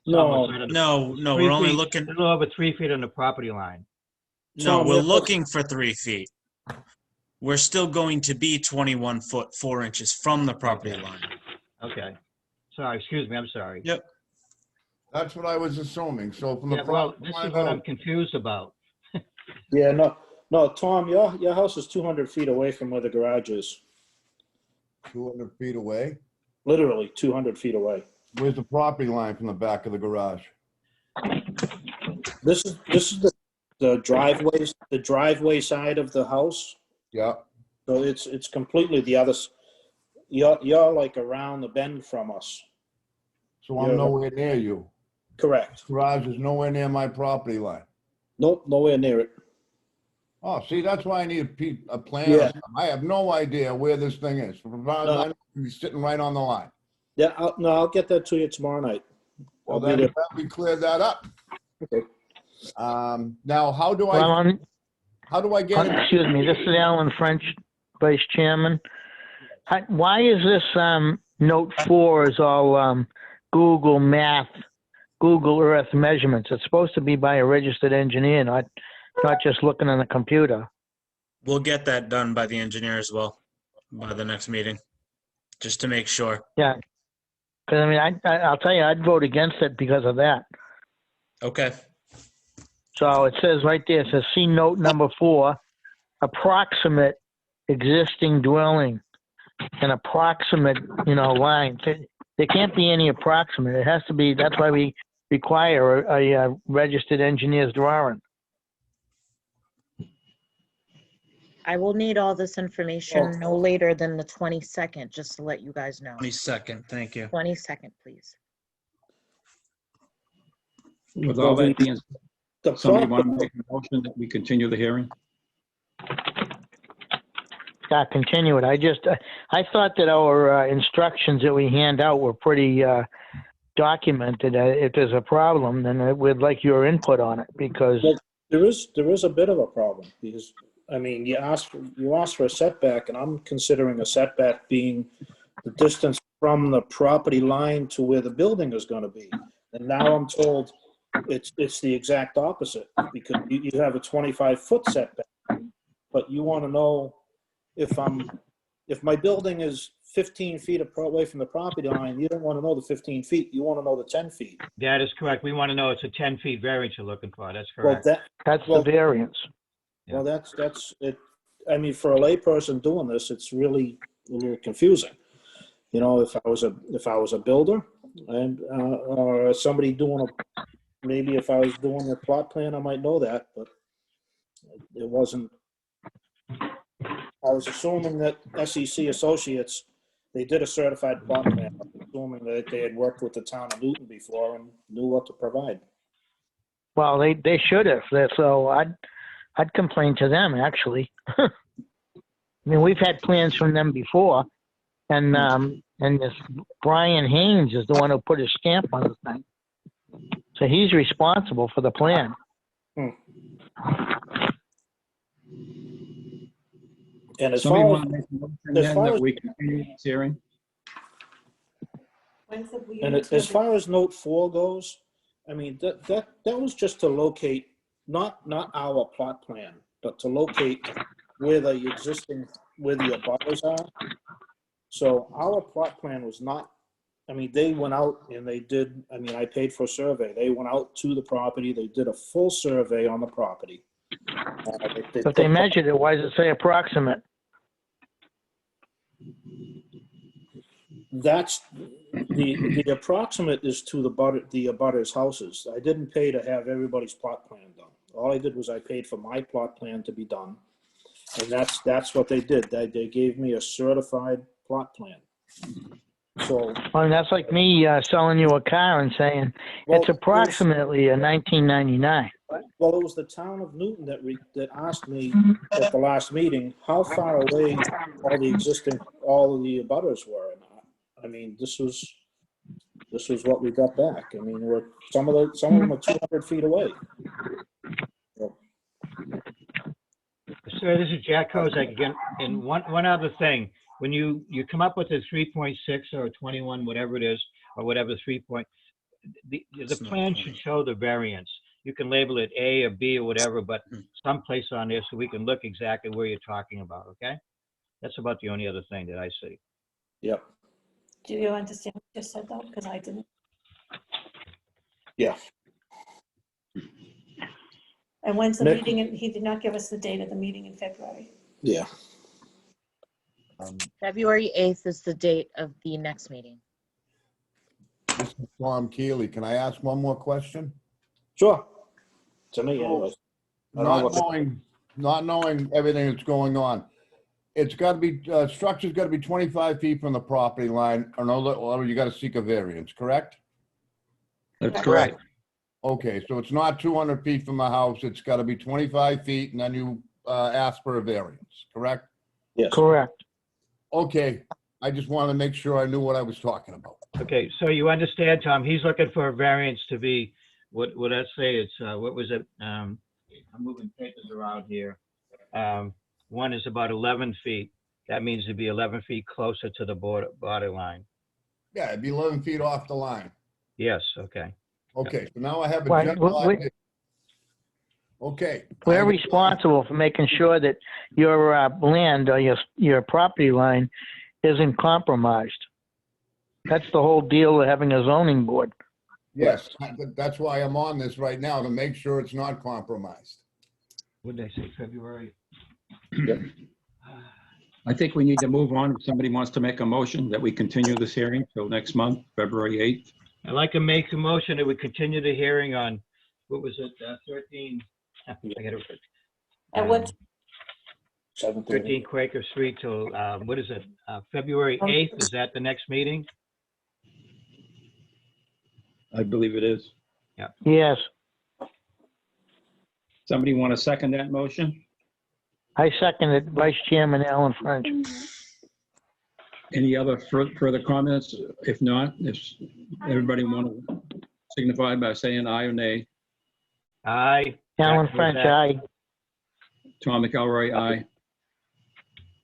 Speaker 12: No,
Speaker 13: No,
Speaker 6: Three
Speaker 13: we're only
Speaker 6: feet-
Speaker 13: looking,
Speaker 6: A little over 3 feet on the property line.
Speaker 13: no,
Speaker 12: Tom,
Speaker 13: we're
Speaker 12: you're-
Speaker 13: looking for 3 feet. We're still going to be 21 foot 4 inches from the property line.
Speaker 6: Okay. Sorry, excuse me, I'm sorry.
Speaker 13: Yep.
Speaker 5: That's what I was assuming. So from the
Speaker 6: Yeah, well,
Speaker 5: property
Speaker 6: this
Speaker 5: line
Speaker 6: is what I'm
Speaker 5: out,
Speaker 6: confused about.
Speaker 12: Yeah, no, Tom, your house is 200 feet away from where the garage is.
Speaker 5: 200 feet away.
Speaker 12: Literally 200 feet away.
Speaker 5: Where's the property line from the back of the garage?
Speaker 12: This is the driveway side of the house.
Speaker 5: Yeah.
Speaker 12: So it's completely the other, you're like around the bend from us.
Speaker 5: So I'm
Speaker 12: Yeah.
Speaker 5: nowhere near you.
Speaker 12: Correct.
Speaker 5: Garage is nowhere near my property line.
Speaker 12: Nope, nowhere near it.
Speaker 5: Oh, see, that's why I need a plan.
Speaker 12: Yeah.
Speaker 5: I have no idea where this thing is. I know he's sitting right on the line.
Speaker 12: Yeah, I'll get that to you tomorrow night.
Speaker 5: Well,
Speaker 12: I'll be
Speaker 5: then
Speaker 12: there.
Speaker 5: we cleared that up.
Speaker 12: Okay.
Speaker 5: Now, how do
Speaker 2: Well,
Speaker 5: I get it?
Speaker 2: excuse me, this is Alan French, Vice Chairman. Why is this note 4 is all Google Math, Google Earth measurements? It's supposed to be by a registered engineer, not not just looking on the computer.
Speaker 13: We'll get that done by the engineer as well, by the next meeting, just to make sure.
Speaker 2: Yeah. Because, I mean, I'll tell you, I'd vote against it because of that.
Speaker 13: Okay.
Speaker 2: So it says right there, it says, see note number 4, approximate existing dwelling, an approximate, line. There can't be any approximate. It has to be, that's why we require a registered engineer's drawing.
Speaker 11: I will need all this information no later than the 22nd, just to let you guys know.
Speaker 13: 22nd, thank you.
Speaker 11: 22nd, please.
Speaker 10: With all that being,
Speaker 12: The
Speaker 10: somebody
Speaker 12: problem-
Speaker 10: want to make a motion that we continue the hearing?
Speaker 2: Yeah, continue it. I thought that our instructions that we hand out were pretty documented. If there's a problem, then we'd like your input on it because.
Speaker 12: Well, there is a bit of a problem because, I mean, you asked for a setback, and I'm considering a setback being the distance from the property line to where the building is gonna be. And now I'm told it's the exact opposite because you have a 25-foot setback, but you wanna know if my building is 15 feet away from the property line, you don't wanna know the 15 feet, you wanna know the 10 feet.
Speaker 6: That is correct. We want to know it's a 10-feet variance you're looking for. That's
Speaker 12: Well,
Speaker 6: correct.
Speaker 2: That's the variance.
Speaker 12: Well, that's it. I mean, for a layperson doing this, it's really a little confusing. If I was a builder and or somebody doing maybe if I was doing a plot plan, I might know that, but it wasn't. I was assuming that SEC Associates, they did a certified plot plan, assuming that they had worked with the town of Newton before and knew what to provide.
Speaker 2: Well, they should have. So I'd complain to them, actually. I mean, we've had plans from them before, and this Brian Haynes is the one who put his stamp on the thing. So he's responsible for the plan.
Speaker 12: And as
Speaker 10: Somebody
Speaker 12: far
Speaker 10: want to make a motion then that we continue this hearing?
Speaker 12: as far as note 4 goes, I mean, that was just to locate, not our plot plan, but to locate where the abutters are. So our plot plan was not, I mean, they went out and they did, I mean, I paid for a survey. They went out to the property, they did a full survey on the property.
Speaker 2: But they measured it. Why does it say approximate?
Speaker 12: That's the approximate is to the abutters' houses. I didn't pay to have everybody's plot plan done. All I did was I paid for my plot plan to be done. And that's what they did. They gave me a certified plot plan. So.
Speaker 2: I mean, that's like me selling you a car and saying it's approximately a 1999.
Speaker 12: Well, it was the town of Newton that asked me at the last meeting how far away all of the abutters were. And I mean, this was what we got back. I mean, some of them are 200 feet away. So.
Speaker 6: Sir, this is Jack Kozak again. And one other thing, when you come up with a 3.6 or 21, whatever it is, or whatever the plan should show the variance. You can label it A or B or whatever, but someplace on there so we can look exactly where you're talking about, okay? That's about the only other thing that I see.
Speaker 12: Yep.
Speaker 14: Do you understand what you just said though? Because I didn't.
Speaker 12: Yeah.
Speaker 14: And when's the
Speaker 12: Nick?
Speaker 14: meeting? He did not give us the date of the meeting in February.
Speaker 12: Yeah.
Speaker 11: February 8th is the date of the next meeting.
Speaker 5: This is Tom Keely. Can I ask one more question?
Speaker 12: Sure. To me, anyways.
Speaker 5: Not knowing everything that's going on, it's got to be, structure's got to be 25 feet from the property line, or you got to seek a variance, correct?
Speaker 10: That's correct.
Speaker 5: Okay, so it's not 200 feet from the house, it's got to be 25 feet, and then you ask for a variance, correct?
Speaker 12: Yes.
Speaker 2: Correct.
Speaker 5: Okay, I just wanted to make sure I knew what I was talking about.
Speaker 6: Okay, so you understand, Tom, he's looking for a variance to be, what I say, it's, what was it? I'm moving papers around here. One is about 11 feet. That means it'd be 11 feet closer to the border line.
Speaker 5: Yeah, it'd be 11 feet off the line.
Speaker 6: Yes, okay.
Speaker 5: Okay, so now I have a
Speaker 2: Right,
Speaker 5: general idea. Okay.
Speaker 2: We're responsible for making sure that your land or your property line isn't compromised. That's the whole deal of having a zoning board.
Speaker 5: Yes, that's why I'm on this right now, to make sure it's not compromised.
Speaker 6: What did I say, February?
Speaker 10: I think we need to move on. If somebody wants to make a motion that we continue this hearing till next month, February 8th.
Speaker 6: I'd like to make a motion that we continue the hearing on, what was it, 13? I got it.
Speaker 14: At what,
Speaker 12: 7:30.
Speaker 6: 13 Quaker Street till, what is it, February 8th? Is that the next meeting?
Speaker 10: I believe it is.
Speaker 2: Yes,
Speaker 10: Somebody want to second that motion?
Speaker 2: I second it, Vice Chairman Alan French.
Speaker 10: Any other further comments? If not, if everybody want to signify by saying aye or nay.
Speaker 6: Aye.
Speaker 2: Alan
Speaker 6: Jack
Speaker 2: French,
Speaker 6: Bozak.
Speaker 2: aye.
Speaker 10: Tom McElroy, aye.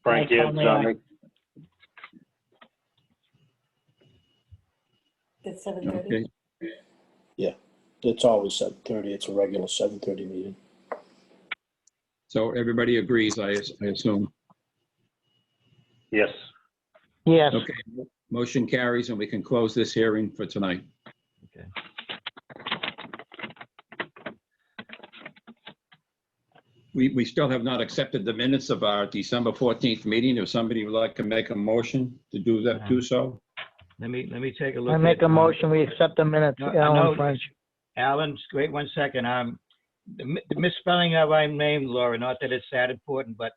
Speaker 3: Frank Gibbs, aye.
Speaker 14: it's 7:30?
Speaker 10: Okay.
Speaker 12: It's always 7:30. It's a regular 7:30 meeting.
Speaker 10: So everybody agrees, I assume.
Speaker 3: Yes.
Speaker 2: Yes,
Speaker 10: Okay, motion carries and we can close this hearing for tonight.
Speaker 6: Okay.
Speaker 10: We still have not accepted the minutes of our December 14th meeting. If somebody would like to make a motion to do that, do so.
Speaker 6: Let me take a look.
Speaker 2: I make
Speaker 6: at,
Speaker 2: a motion, we accept the minutes,
Speaker 6: No, I
Speaker 2: Alan
Speaker 6: know.
Speaker 2: French.
Speaker 6: Alan, wait 1 second. The misspelling of my name, Laura, not that it's that important, but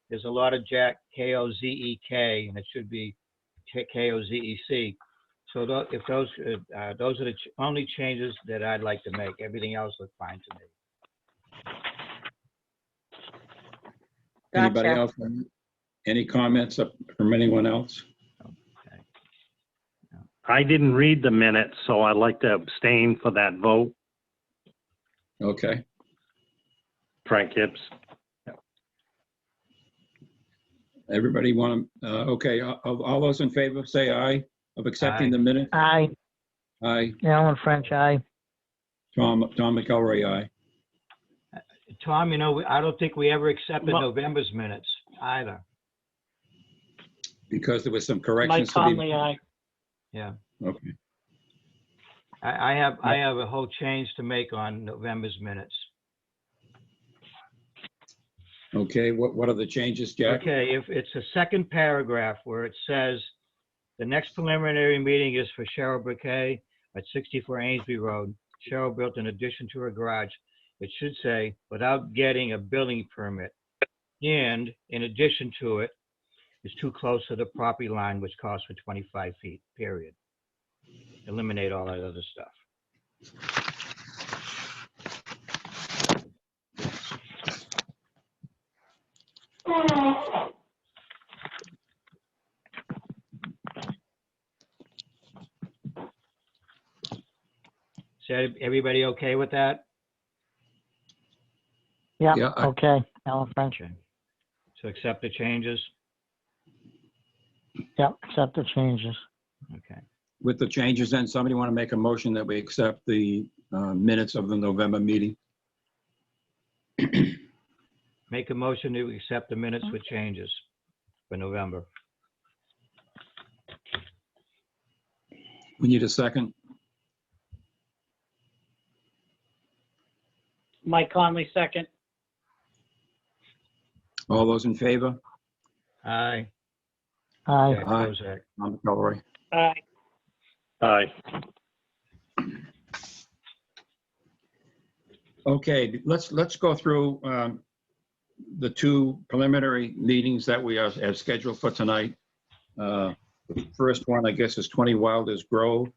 Speaker 6: there's a lot of Jack, K-O-Z-E-K, and it should be K-O-Z-E-C. So if those are the only changes that I'd like to make. Everything else looks fine to me.
Speaker 10: Anybody
Speaker 11: Gotcha.
Speaker 10: else? Any comments from anyone else?
Speaker 6: Okay.
Speaker 3: I didn't read the minutes, so I'd like to abstain for that vote.
Speaker 10: Okay,
Speaker 3: Frank Gibbs.
Speaker 10: everybody want to, okay, all those in favor, say aye of accepting
Speaker 6: Aye.
Speaker 10: the minute.
Speaker 2: Aye,
Speaker 10: Aye.
Speaker 2: Alan French, aye.
Speaker 10: Tom McElroy, aye.
Speaker 6: Tom, I don't think we ever accepted November's minutes either.
Speaker 10: Because there was some
Speaker 4: Mike
Speaker 10: corrections to
Speaker 4: Conley,
Speaker 10: be.
Speaker 4: aye.
Speaker 6: Yeah.
Speaker 10: Okay,
Speaker 6: I have a whole change to make on November's minutes.
Speaker 10: okay, what are the changes, Jack?
Speaker 6: Okay, if it's the second paragraph where it says, the next preliminary meeting is for Cheryl Briquet at 64 Amesbury Road. Cheryl built an addition to her garage. It should say, without getting a building permit. And in addition to it, is too close to the property line, which calls for 25 feet, period. Eliminate all that other stuff. Is everybody okay with that?
Speaker 2: Yeah,
Speaker 10: Yeah,
Speaker 2: okay, Alan French.
Speaker 6: Okay. So accept the changes?
Speaker 2: Yep, accept the changes.
Speaker 6: Okay.
Speaker 10: With the changes, then somebody want to make a motion that we accept the minutes of the November meeting?
Speaker 6: Make a motion to accept the minutes with changes for November.
Speaker 10: We need a second.
Speaker 4: Mike Conley, second.
Speaker 10: All those in favor?
Speaker 6: Aye.
Speaker 2: Aye,
Speaker 6: Jack
Speaker 10: Aye.
Speaker 6: Bozak.
Speaker 10: Tom McElroy.
Speaker 4: Aye.
Speaker 3: Aye.
Speaker 10: Okay, let's go through the two preliminary meetings that we have scheduled for tonight. The first one, I guess, is 20 Wilders Grove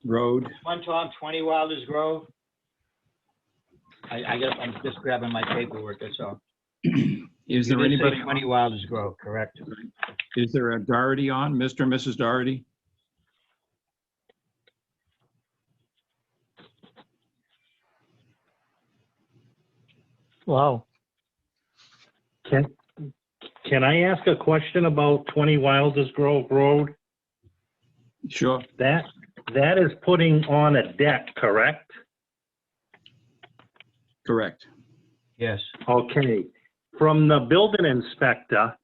Speaker 10: Road.
Speaker 6: One, Tom, 20 Wilders Grove. I'm just grabbing my paperwork, that's all.
Speaker 10: Is there
Speaker 6: You did say
Speaker 10: anybody,
Speaker 6: 20 Wilders Grove, correct?
Speaker 10: is there a Doherty on, Mr. and Mrs. Doherty?
Speaker 2: wow.
Speaker 3: Can I ask a question about 20 Wilders Grove Road?
Speaker 10: Sure.
Speaker 3: That is putting on a deck, correct?
Speaker 10: Correct.
Speaker 6: Yes.
Speaker 3: Okay. From the building inspector,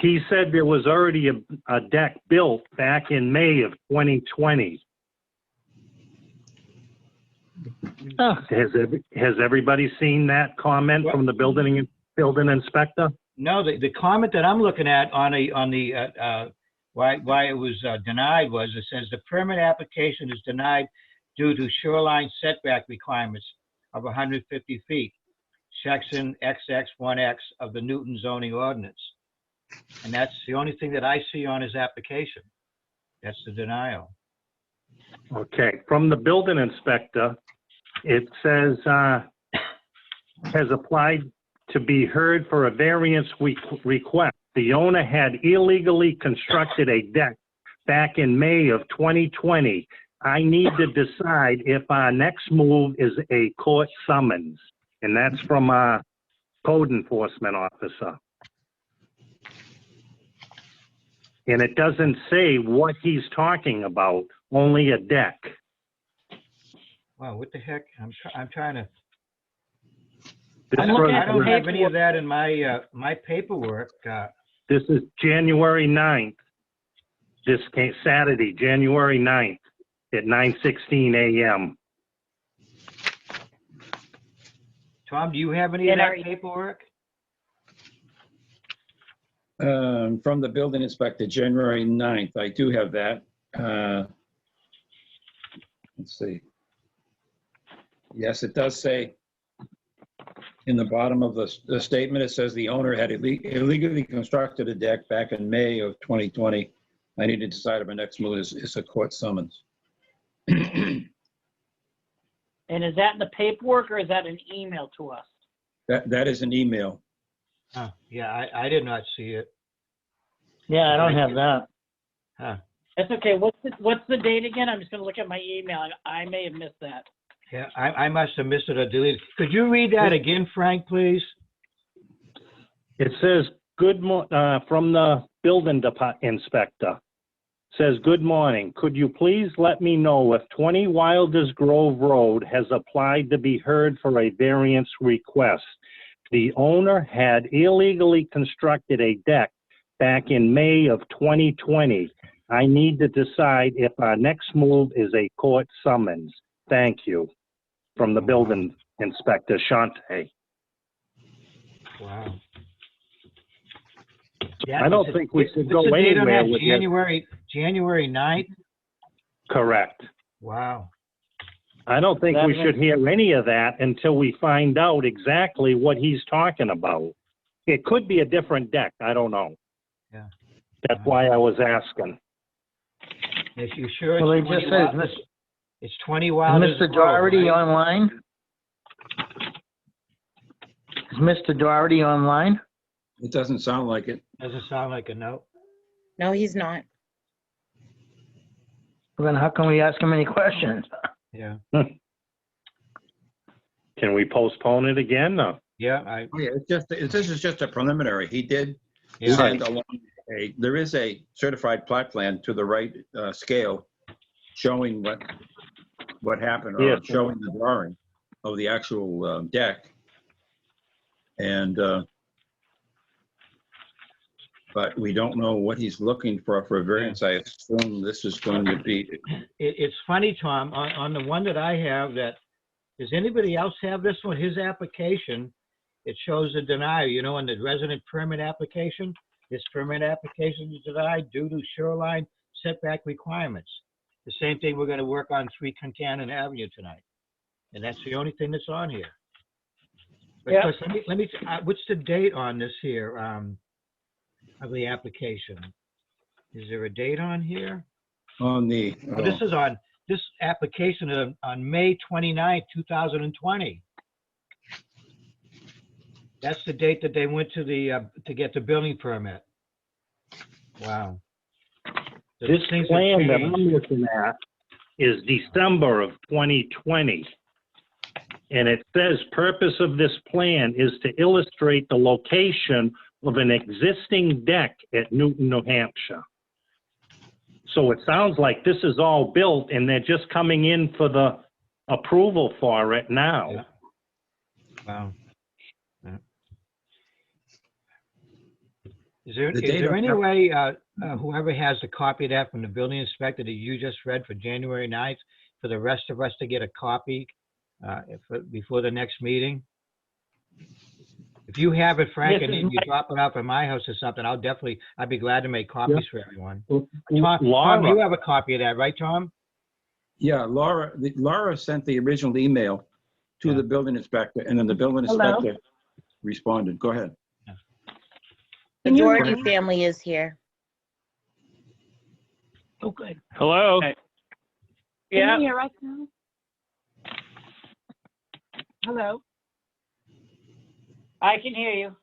Speaker 3: he said there was already a deck built back in May of 2020.
Speaker 2: Oh,
Speaker 3: Has everybody seen that comment from the building inspector?
Speaker 6: No, the comment that I'm looking at on the why it was denied was, it says the permit application is denied due to shoreline setback requirements of 150 feet, section XX1X of the Newton zoning ordinance. And that's the only thing that I see on his application. That's the denial.
Speaker 3: Okay, from the building inspector, it says, has applied to be heard for a variance request. The owner had illegally constructed a deck back in May of 2020. I need to decide if our next move is a court summons. And that's from our code enforcement officer. And it doesn't say what he's talking about, only a deck.
Speaker 6: Wow, what the heck? I'm trying to.
Speaker 3: This
Speaker 6: I
Speaker 3: was-
Speaker 6: don't have any of that in my my paperwork.
Speaker 3: This is January 9th. This came Saturday, January 9th at 9:16 a.m.
Speaker 6: Tom, do you have any of that
Speaker 4: January.
Speaker 6: paperwork?
Speaker 10: From the building inspector, January 9th, I do have that. Let's see. Yes, it does say in the bottom of the statement, it says the owner had illegally constructed a deck back in May of 2020. I need to decide if my next move is a court summons.
Speaker 4: And is that in the paperwork or is that an email to us?
Speaker 10: That is an email.
Speaker 6: Huh, yeah, I did not see it.
Speaker 2: yeah, I don't have that.
Speaker 6: Huh.
Speaker 4: That's okay. What's the date again? I'm just gonna look at my email. I may have missed that.
Speaker 6: Yeah, I must have missed it or deleted. Could you read that again, Frank, please?
Speaker 3: It says, from the building inspector. Says, good morning. Could you please let me know if 20 Wilders Grove Road has applied to be heard for a variance request? The owner had illegally constructed a deck back in May of 2020. I need to decide if our next move is a court summons. Thank you. From the building inspector, Shante.
Speaker 6: Wow. Yeah,
Speaker 3: I don't think we should go
Speaker 6: what's the date on
Speaker 3: anywhere
Speaker 6: that?
Speaker 3: with this.
Speaker 6: January 9th?
Speaker 3: Correct.
Speaker 6: Wow.
Speaker 3: I don't think we should hear any of that until we find out exactly what he's talking about. It could be a different deck. I don't know.
Speaker 6: Yeah.
Speaker 3: That's why I was asking.
Speaker 6: If you're sure
Speaker 2: Well,
Speaker 6: it's
Speaker 2: they
Speaker 6: 20
Speaker 2: just said,
Speaker 6: Wilders, it's 20
Speaker 2: Is
Speaker 6: Wilders
Speaker 2: Mr.
Speaker 6: Grove,
Speaker 2: Doherty
Speaker 6: right?
Speaker 2: online? Is Mr. Doherty online?
Speaker 10: It doesn't sound like it.
Speaker 6: Doesn't sound like a no.
Speaker 11: No, he's not.
Speaker 2: Well, then how can we ask him any questions?
Speaker 6: Yeah.
Speaker 3: Can we postpone it again? No.
Speaker 6: Yeah,
Speaker 10: Oh, yeah, this is just a preliminary. He did
Speaker 6: Yeah.
Speaker 10: send along there is a certified plot plan to the right scale showing what happened, or
Speaker 3: Yes.
Speaker 10: showing the drawing of the actual deck. And but we don't know what he's looking for a variance. I assume this is going to be.
Speaker 6: It's funny, Tom, on the one that I have, that, does anybody else have this one? His application, it shows a denial, you know, in the resident permit application. This permit application is denied due to shoreline setback requirements. The same thing we're gonna work on 3 Concanon Avenue tonight. And that's the only thing that's on here. But
Speaker 4: Yeah.
Speaker 6: Chris, let me, what's the date on this here, of the application? Is there a date on here?
Speaker 10: On the,
Speaker 6: Oh, this is on, this application on May 29th, 2020. That's the date that they went to the, to get the building permit. Wow. So
Speaker 3: This
Speaker 6: things have
Speaker 3: plan that
Speaker 6: changed.
Speaker 3: I'm looking at is December of 2020. And it says purpose of this plan is to illustrate the location of an existing deck at Newton, New Hampshire. So it sounds like this is all built and they're just coming in for the approval for it now.
Speaker 6: Wow. Yeah. Is there
Speaker 10: The data-
Speaker 6: any way, whoever has a copy of that from the building inspector that you just read for January 9th, for the rest of us to get a copy before the next meeting? If you have it, Frank,
Speaker 4: This
Speaker 6: and
Speaker 4: is
Speaker 6: you drop it off at my house or something, I'd be glad to make copies for everyone. Tom,
Speaker 3: Laura,
Speaker 6: you have a copy of that, right, Tom?
Speaker 10: Yeah, Laura sent the original email to
Speaker 6: Yeah.
Speaker 10: the building inspector, and then the building
Speaker 14: Hello?
Speaker 10: inspector responded. Go ahead.
Speaker 11: The
Speaker 14: Can you hear
Speaker 11: Doherty
Speaker 14: me?
Speaker 11: family is here.
Speaker 4: Oh, good.
Speaker 3: hello?
Speaker 14: Can
Speaker 4: Yeah.
Speaker 14: you hear us now? Hello?
Speaker 4: I can hear you.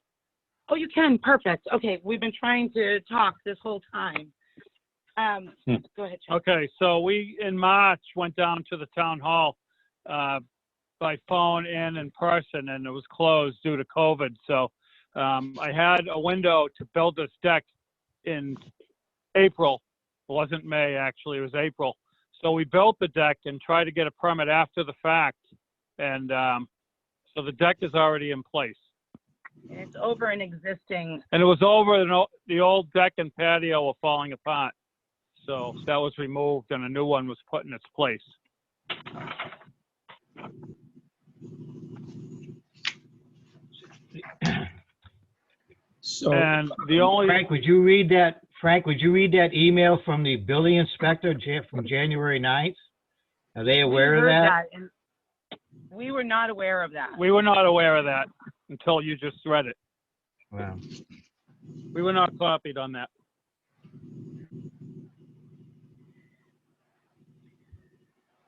Speaker 14: Oh, you can, perfect. Okay, we've been trying to talk this whole time. Go ahead, Chuck.
Speaker 15: Okay, so we, in March, went down to the town hall by phone and in person, and it was closed due to COVID. So I had a window to build this deck in April. It wasn't May, actually, it was April. So we built the deck and tried to get a permit after the fact. And so the deck is already in place.
Speaker 14: It's over an existing,
Speaker 15: And it was over, the old deck and patio were falling apart. So that was removed and a new one was put in its place.
Speaker 10: So,
Speaker 15: And the only,
Speaker 6: Frank, would you read that email from the building inspector from January 9th? Are they aware of that?
Speaker 14: and we were not aware of that.
Speaker 15: we were not aware of that until you just read it.
Speaker 6: Wow.
Speaker 15: We were not copied on that.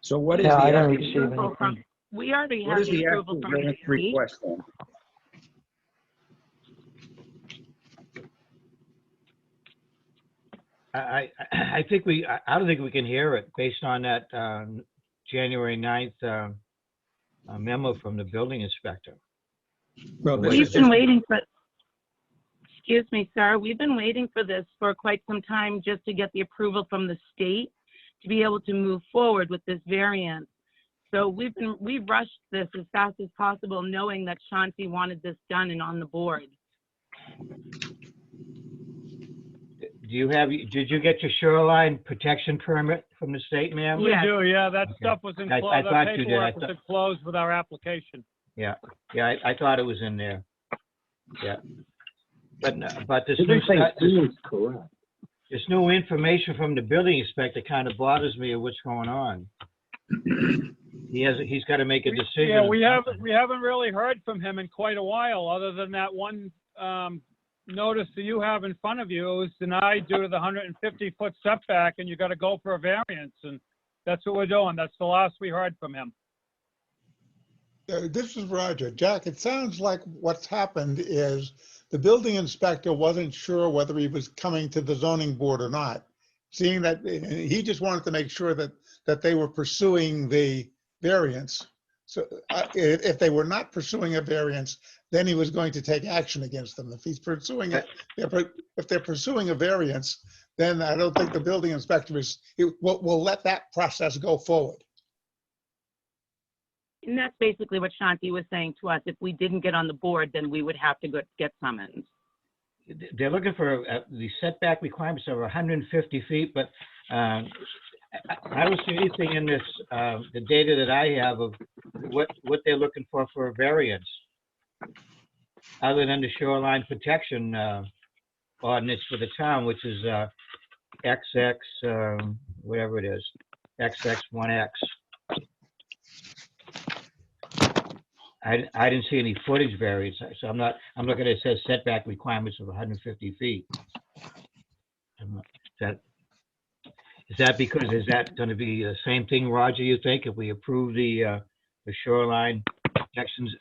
Speaker 10: so what is
Speaker 2: Yeah, I
Speaker 10: the
Speaker 2: don't
Speaker 10: actual,
Speaker 2: receive
Speaker 14: Approval from-
Speaker 2: anything.
Speaker 14: We already
Speaker 10: what
Speaker 14: have
Speaker 10: is
Speaker 14: the
Speaker 10: the
Speaker 14: approval
Speaker 10: actual
Speaker 14: from the
Speaker 10: variance
Speaker 14: state.
Speaker 10: request then?
Speaker 6: I think I don't think we can hear it based on that January 9th memo from the building inspector.
Speaker 10: Well, this
Speaker 14: We've
Speaker 10: is
Speaker 14: been
Speaker 10: just,
Speaker 14: waiting for, excuse me, sir, we've been waiting for this for quite some time just to get the approval from the state to be able to move forward with this variant. So we've rushed this as fast as possible, knowing that Shanti wanted this done and on the board.
Speaker 6: Did you get your shoreline protection permit from the state, ma'am?
Speaker 15: We
Speaker 14: Yes.
Speaker 15: do, yeah, that
Speaker 6: Okay.
Speaker 15: stuff was
Speaker 6: I
Speaker 15: enclosed,
Speaker 6: thought
Speaker 15: that
Speaker 6: you did. I
Speaker 15: paperwork was enclosed with our application.
Speaker 6: Yeah, I thought it was in there. Yeah. But this
Speaker 7: Didn't
Speaker 6: new,
Speaker 7: say
Speaker 6: stuff-
Speaker 7: he was correct.
Speaker 6: this new information from the building inspector kind of bothers me of what's going on. He's got to make a decision.
Speaker 15: Yeah, we haven't really heard from him in quite a while, other than that one notice that you have in front of you. It was denied due to the 150-foot setback, and you got to go for a variance, and that's what we're doing. That's the last we heard from him.
Speaker 9: This is Roger. Jack, it sounds like what's happened is the building inspector wasn't sure whether he was coming to the zoning board or not. Seeing that, he just wanted to make sure that they were pursuing the variance. So if they were not pursuing a variance, then he was going to take action against them. If he's pursuing it, if they're pursuing a variance, then I don't think the building inspector will let that process go forward.
Speaker 14: And that's basically what Shanti was saying to us. If we didn't get on the board, then we would have to get summons.
Speaker 6: They're looking for the setback requirements of 150 feet, but I don't see anything in this, the data that I have of what they're looking for a variance, other than the shoreline protection ordinance for the town, which is XX, whatever it is, XX1X. I didn't see any footage variance, so I'm looking at it says setback requirements of 150 feet. Is that going to be the same thing, Roger, you think, if we approve the shoreline protections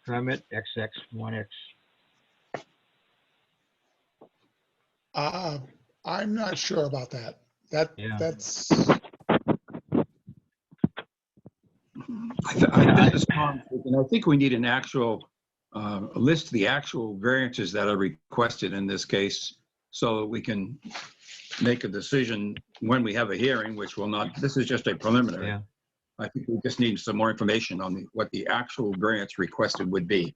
Speaker 6: permit, XX1X?
Speaker 9: I'm not sure about that.
Speaker 6: Yeah.
Speaker 9: That's,
Speaker 10: this is Tom, and I think we need an actual, a list of the actual variances that are requested in this case, so that we can make a decision when we have a hearing, which will not, this is just a preliminary.
Speaker 6: Yeah.
Speaker 10: I think we just need some more information on what the actual variance requested would be.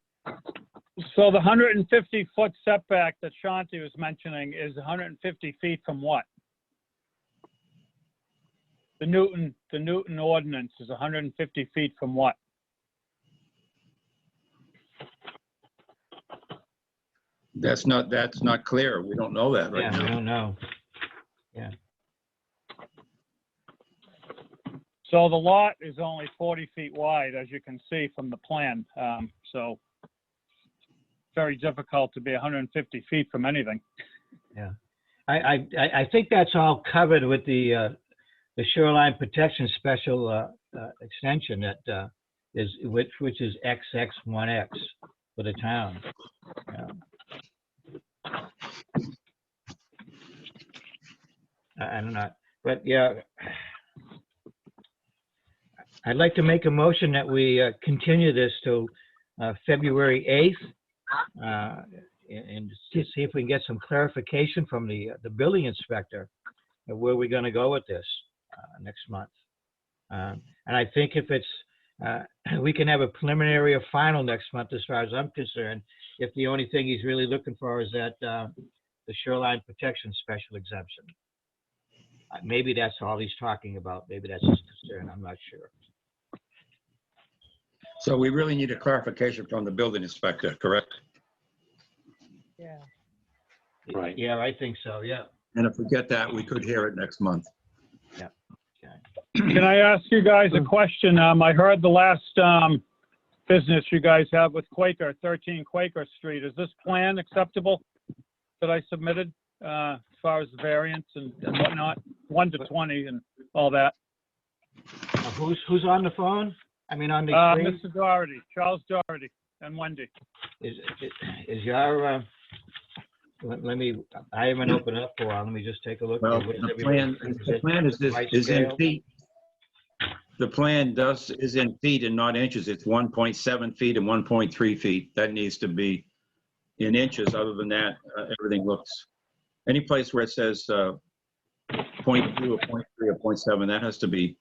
Speaker 15: So the 150-foot setback that Shanti was mentioning is 150 feet from what? The Newton ordinance is 150 feet from what?
Speaker 10: That's not clear. We don't know that right
Speaker 6: Yeah,
Speaker 10: now.
Speaker 6: we don't know. Yeah.
Speaker 15: So the lot is only 40 feet wide, as you can see from the plan. So very difficult to be 150 feet from anything.
Speaker 6: Yeah. I think that's all covered with the shoreline protection special extension that which is XX1X for the town. Yeah. I don't know, but yeah, I'd like to make a motion that we continue this to February 8th, and to see if we can get some clarification from the building inspector of where we're going to go with this next month. And I think if it's, we can have a preliminary or final next month as far as I'm concerned, if the only thing he's really looking for is that the shoreline protection special exemption. Maybe that's all he's talking about. Maybe that's his concern. I'm not sure.
Speaker 10: So we really need a clarification from the building inspector, correct?
Speaker 8: Yeah.
Speaker 3: Right.
Speaker 6: Yeah, I think so. Yeah.
Speaker 10: And if we get that, we could hear it next month.
Speaker 6: Yeah. Okay.
Speaker 15: Can I ask you guys a question? I heard the last business you guys have with Quaker, 13 Quaker Street. Is this plan acceptable that I submitted as far as the variance and whatnot? 1 to 20 and all that.
Speaker 6: Who's on the phone? I mean, on the screen?
Speaker 15: Mr. Doherty, Charles Doherty, and Wendy.
Speaker 6: Is your let me, I haven't opened up for a while. Let me just take a look.
Speaker 10: Well,
Speaker 6: What is
Speaker 10: the
Speaker 6: everybody-
Speaker 10: plan is
Speaker 6: right
Speaker 10: in
Speaker 6: scale?
Speaker 10: feet. The plan is in feet and not inches. It's 1.7 feet and 1.3 feet. That needs to be in inches. Other than that, everything looks, any place where it says 0.2 or 0.3 or 0.7, that has to be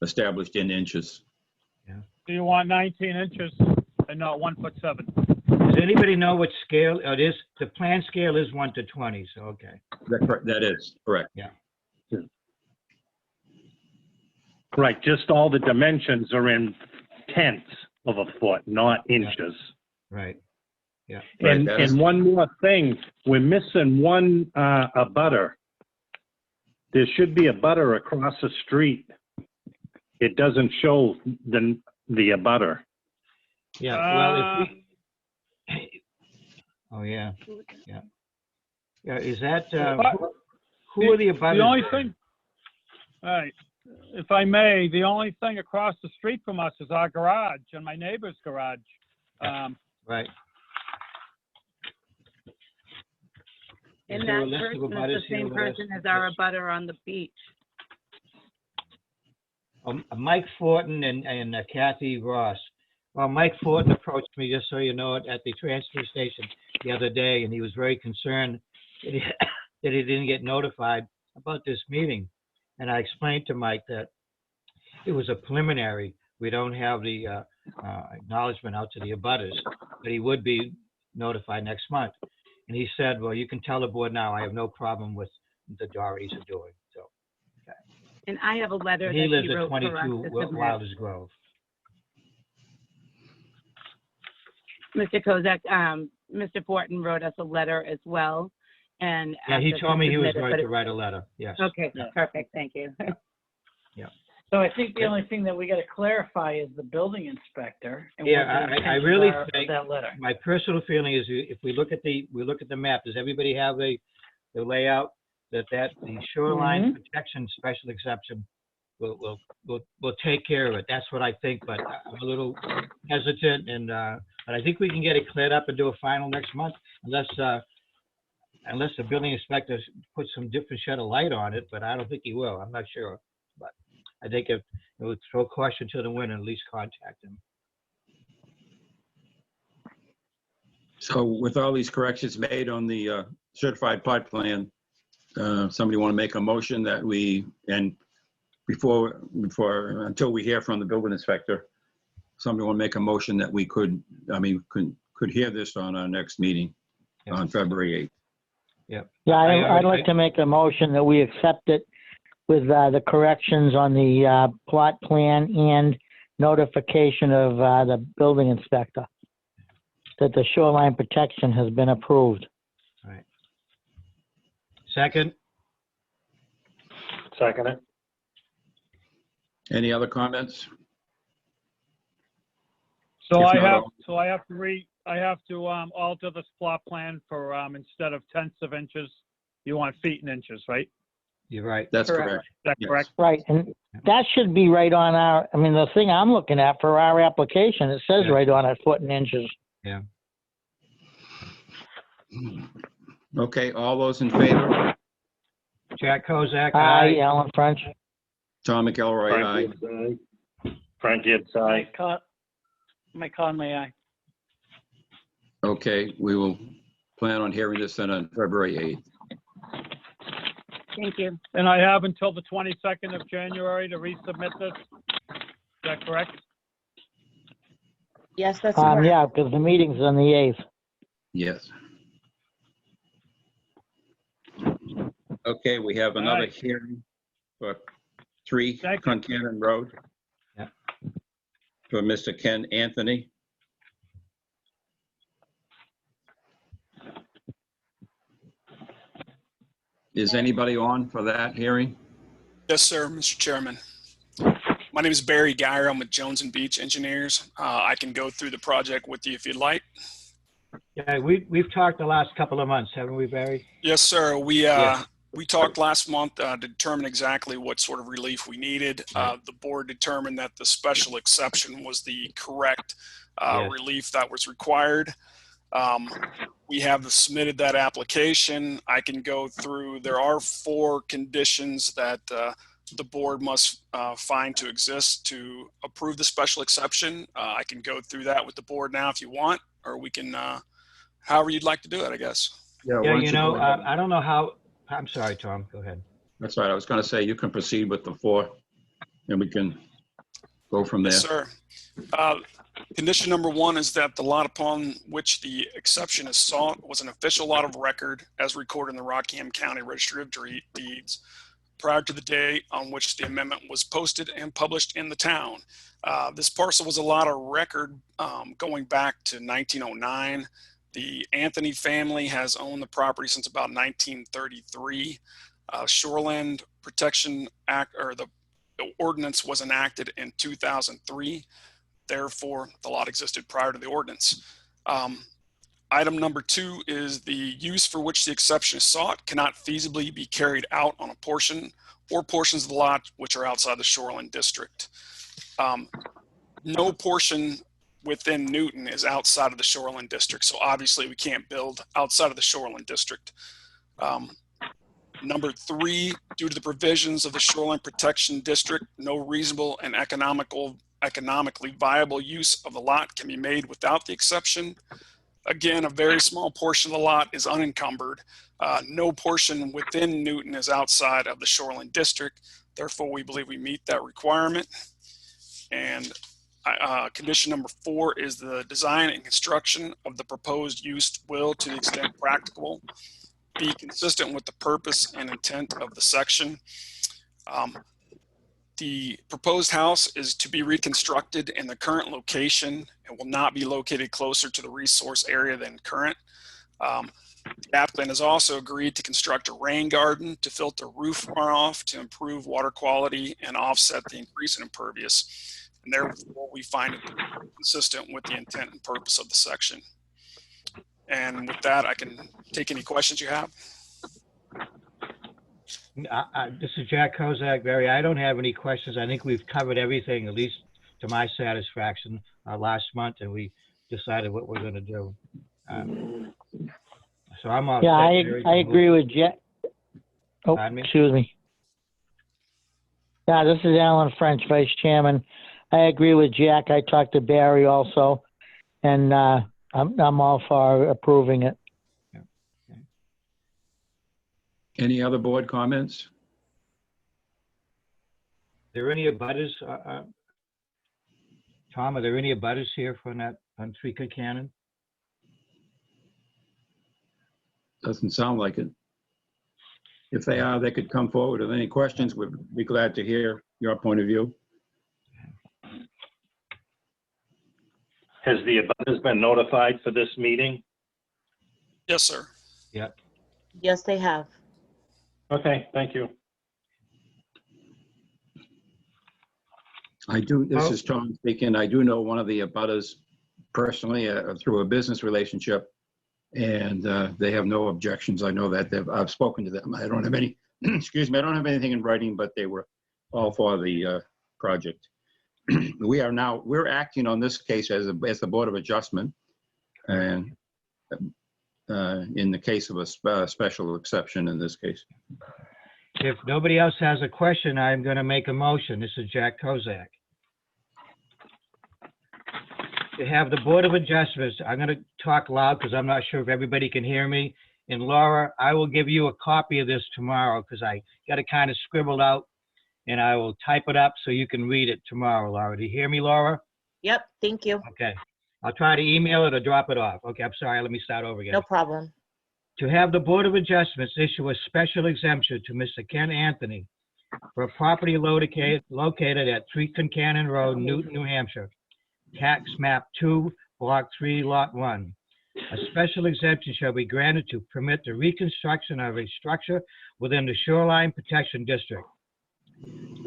Speaker 10: established in inches.
Speaker 15: Do you want 19 inches and not 1'7"?
Speaker 6: Does anybody know what scale it is? The plan scale is 1 to 20, so okay.
Speaker 10: That is correct.
Speaker 6: Yeah.
Speaker 3: Right, just all the dimensions are in tenths of a foot, not inches.
Speaker 6: Right. Yeah.
Speaker 3: And,
Speaker 10: Right, that is-
Speaker 3: and one more thing, we're missing one, a butter. There should be a butter across the street. It doesn't show the abutter.
Speaker 6: Yeah, well, if we, oh, yeah, yeah. Yeah, is that, who are the abutters?
Speaker 15: The only thing, all right, if I may, the only thing across the street from us is our garage and my neighbor's garage.
Speaker 6: Right. Is
Speaker 14: And
Speaker 6: there a
Speaker 14: that
Speaker 6: list of
Speaker 14: person is the
Speaker 6: abutters here
Speaker 14: same
Speaker 6: with us?
Speaker 14: person as our abutter on the beach.
Speaker 6: Mike Fortin and Kathy Ross. Well, Mike Fortin approached me, just so you know it, at the transfer station the other day, and he was very concerned that he didn't get notified about this meeting. And I explained to Mike that it was a preliminary. We don't have the acknowledgement out to the abutters, but he would be notified next month. And he said, well, you can tell the board now, I have no problem with the Dohertys are doing. So
Speaker 14: And I have a letter that
Speaker 6: he lives
Speaker 14: he
Speaker 6: at
Speaker 14: wrote for us
Speaker 6: 22
Speaker 14: to submit.
Speaker 6: Wilders Grove.
Speaker 14: Mr. Kozak, Mr. Fortin wrote us a letter as well, and
Speaker 6: Yeah, he
Speaker 14: asked us
Speaker 6: told
Speaker 14: to
Speaker 6: me he was
Speaker 14: submit it,
Speaker 6: going
Speaker 14: but
Speaker 6: to
Speaker 14: it-
Speaker 6: write a letter. Yes.
Speaker 14: Okay,
Speaker 15: Yeah.
Speaker 14: perfect, thank you.
Speaker 6: Yeah.
Speaker 4: So I think the only thing that we got to clarify is the building inspector. and
Speaker 6: Yeah,
Speaker 4: what the
Speaker 6: I
Speaker 4: intentions
Speaker 6: really
Speaker 4: are of
Speaker 6: think
Speaker 4: that letter.
Speaker 6: my personal feeling is if we look at the map, does everybody have the layout that the shoreline protection special exception will take care of it? That's what I think, but I'm a little hesitant, and but I think we can get it cleared up and do a final next month, unless the building inspector puts some different shed of light on it, but I don't think he will. I'm not sure, but I think if it would throw caution to the wind and at least contact him.
Speaker 10: So with all these corrections made on the certified plot plan, somebody want to make a motion that we, and until we hear from the building inspector, somebody want to make a motion that we could hear this on our next meeting on February 8th.
Speaker 2: Yeah, I'd like to make a motion that we accept it with the corrections on the plot plan and notification of the building inspector that the shoreline protection has been approved.
Speaker 6: All right. Second?
Speaker 3: Second it.
Speaker 10: Any other comments?
Speaker 15: So
Speaker 10: If
Speaker 15: I
Speaker 10: not,
Speaker 15: have,
Speaker 10: I'll-
Speaker 15: I have to alter this plot plan for, instead of tenths of inches, you want feet and inches, right?
Speaker 6: You're right.
Speaker 10: That's
Speaker 8: Correct.
Speaker 10: correct.
Speaker 15: Is that
Speaker 10: Yes.
Speaker 15: correct?
Speaker 2: Right, and that should be right on our, I mean, the thing I'm looking at for our application, it says
Speaker 6: Yeah.
Speaker 2: right on it, foot and inches.
Speaker 6: Yeah.
Speaker 10: Okay, all those in favor?
Speaker 6: Jack Kozak,
Speaker 2: Aye,
Speaker 6: aye.
Speaker 2: Alan French.
Speaker 10: Tom McElroy,
Speaker 3: Frank
Speaker 10: aye.
Speaker 3: Gibbs, aye. Frank Gibbs, aye.
Speaker 4: Mike Conley, aye.
Speaker 10: Okay, we will plan on hearing this then on February 8th.
Speaker 14: Thank you.
Speaker 15: And I have until the 22nd of January to resubmit this. Is that correct?
Speaker 11: Yes, that's correct.
Speaker 2: Yeah, because the meeting's on the 8th.
Speaker 10: Yes. Okay, we have another
Speaker 15: Aye.
Speaker 10: hearing for 3
Speaker 15: Thank you.
Speaker 10: Concannon Road.
Speaker 6: Yeah.
Speaker 10: For Mr. Ken Anthony. Is anybody on for that hearing?
Speaker 16: Yes, sir, Mr. Chairman. My name is Barry Geyer. I'm with Jones and Beach Engineers. I can go through the project with you if you'd like.
Speaker 6: Yeah, we've talked the last couple of months, haven't we, Barry?
Speaker 16: Yes, sir.
Speaker 6: Yes.
Speaker 16: We talked last month to determine exactly what sort of relief we needed. The board determined that the special exception was the correct
Speaker 6: Yes.
Speaker 16: relief that was required. We have submitted that application. I can go through, there are 4 conditions that the board must find to exist to approve the special exception. I can go through that with the board now if you want, or we can, however you'd like to do it, I guess.
Speaker 10: why
Speaker 6: Yeah,
Speaker 10: don't
Speaker 6: you
Speaker 10: you
Speaker 6: know,
Speaker 10: go ahead?
Speaker 6: I don't know how, I'm sorry, Tom, go ahead.
Speaker 10: That's right, I was going to say you can proceed with the 4 and we can go from there.
Speaker 16: Yes, sir. Condition number 1 is that the lot upon which the exception is sought was an official lot of record as recorded in the Rockingham County Registry of Deeds prior to the day on which the amendment was posted and published in the town. This parcel was a lot of record going back to 1909. The Anthony family has owned the property since about 1933. Shoreland Protection Act, or the ordinance, was enacted in 2003. Therefore, the lot existed prior to the ordinance. Item number 2 is the use for which the exception is sought cannot feasibly be carried out on a portion or portions of the lot which are outside the shoreline district. No portion within Newton is outside of the shoreline district, so obviously we can't build outside of the shoreline district. Number 3, due to the provisions of the Shoreline Protection District, no reasonable and economically viable use of the lot can be made without the exception. Again, a very small portion of the lot is unencumbered. No portion within Newton is outside of the Shoreline District. Therefore, we believe we meet that requirement. And condition number 4 is the design and construction of the proposed use will, to the extent practicable, be consistent with the purpose and intent of the section. The proposed house is to be reconstructed in the current location and will not be located closer to the resource area than current. The applicant has also agreed to construct a rain garden to filter roof runoff to improve water quality and offset the increase in impervious. And therefore, we find it consistent with the intent and purpose of the section. And with that, I can take any questions you have.
Speaker 6: This is Jack Kozak, Barry. I don't have any questions. I think we've covered everything, at least to my satisfaction, last month, and we decided what we're going to do. So I'm all
Speaker 2: Yeah,
Speaker 6: set, Barry,
Speaker 2: I
Speaker 6: to
Speaker 2: agree
Speaker 6: move.
Speaker 2: with Jack. Oh,
Speaker 6: Pardon me?
Speaker 2: excuse me. Yeah, this is Alan French, Vice Chairman. I agree with Jack. I talked to Barry also, and I'm all for approving it.
Speaker 10: Any other board comments?
Speaker 6: there any abutters? Tom, are there any abutters here from that, on 3 Concannon?
Speaker 10: Doesn't sound like it. If they are, they could come forward with any questions. We'd be glad to hear your point of view.
Speaker 3: Has the abutters been notified for this meeting?
Speaker 16: Yes, sir.
Speaker 6: Yep.
Speaker 11: Yes, they have.
Speaker 3: Okay, thank you.
Speaker 10: This is Tom speaking. I do know one of the abutters personally through a business relationship, and they have no objections. I know that I've spoken to them. I don't have any, excuse me, I don't have anything in writing, but they were all for the project. We're acting on this case as the Board of Adjustment, and in the case of a special exception in this case.
Speaker 6: If nobody else has a question, I'm going to make a motion. This is Jack Kozak. To have the Board of Adjustments, I'm going to talk loud because I'm not sure if everybody can hear me. And Laura, I will give you a copy of this tomorrow because I got it kind of scribbled out, and I will type it up so you can read it tomorrow, Laura. Do you hear me, Laura?
Speaker 11: Yep, thank you.
Speaker 6: Okay. I'll try to email it or drop it off. Okay, I'm sorry. Let me start over again.
Speaker 11: No problem.
Speaker 6: To have the Board of Adjustments issue a special exemption to Mr. Ken Anthony for a property located at 3 Concannon Road, Newton, New Hampshire, tax map 2, block 3, lot 1. A special exemption shall be granted to permit the reconstruction of a structure within the Shoreline Protection District,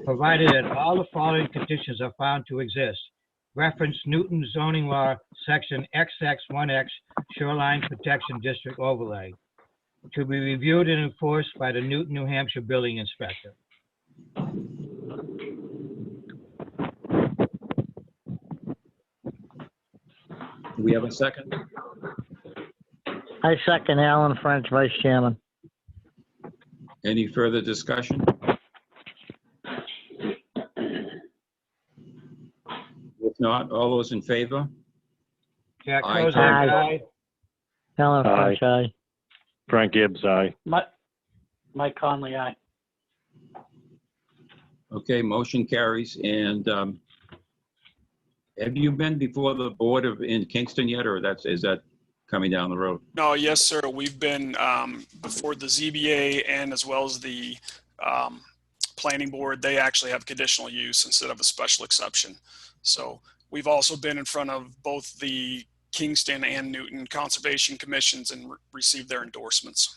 Speaker 6: provided that all the following conditions are found to exist. Reference Newton zoning law, section XX1X, Shoreline Protection District overlay, to be reviewed and enforced by the Newton, New Hampshire building inspector.
Speaker 10: Do we have a second?
Speaker 2: I second Alan French, Vice Chairman.
Speaker 10: Any further discussion? If not, all those in favor?
Speaker 6: Jack
Speaker 10: Aye.
Speaker 6: Kozak,
Speaker 2: Aye.
Speaker 6: aye.
Speaker 2: Alan French, aye.
Speaker 3: Frank Gibbs, aye.
Speaker 4: Mike Conley, aye.
Speaker 10: Okay, motion carries. And have you been before the board in Kingston yet, or is that coming down the road?
Speaker 16: No, yes, sir. We've been before the ZBA and as well as the planning board. They actually have conditional use instead of a special exception. So we've also been in front of both the Kingston and Newton Conservation Commissions and received their endorsements.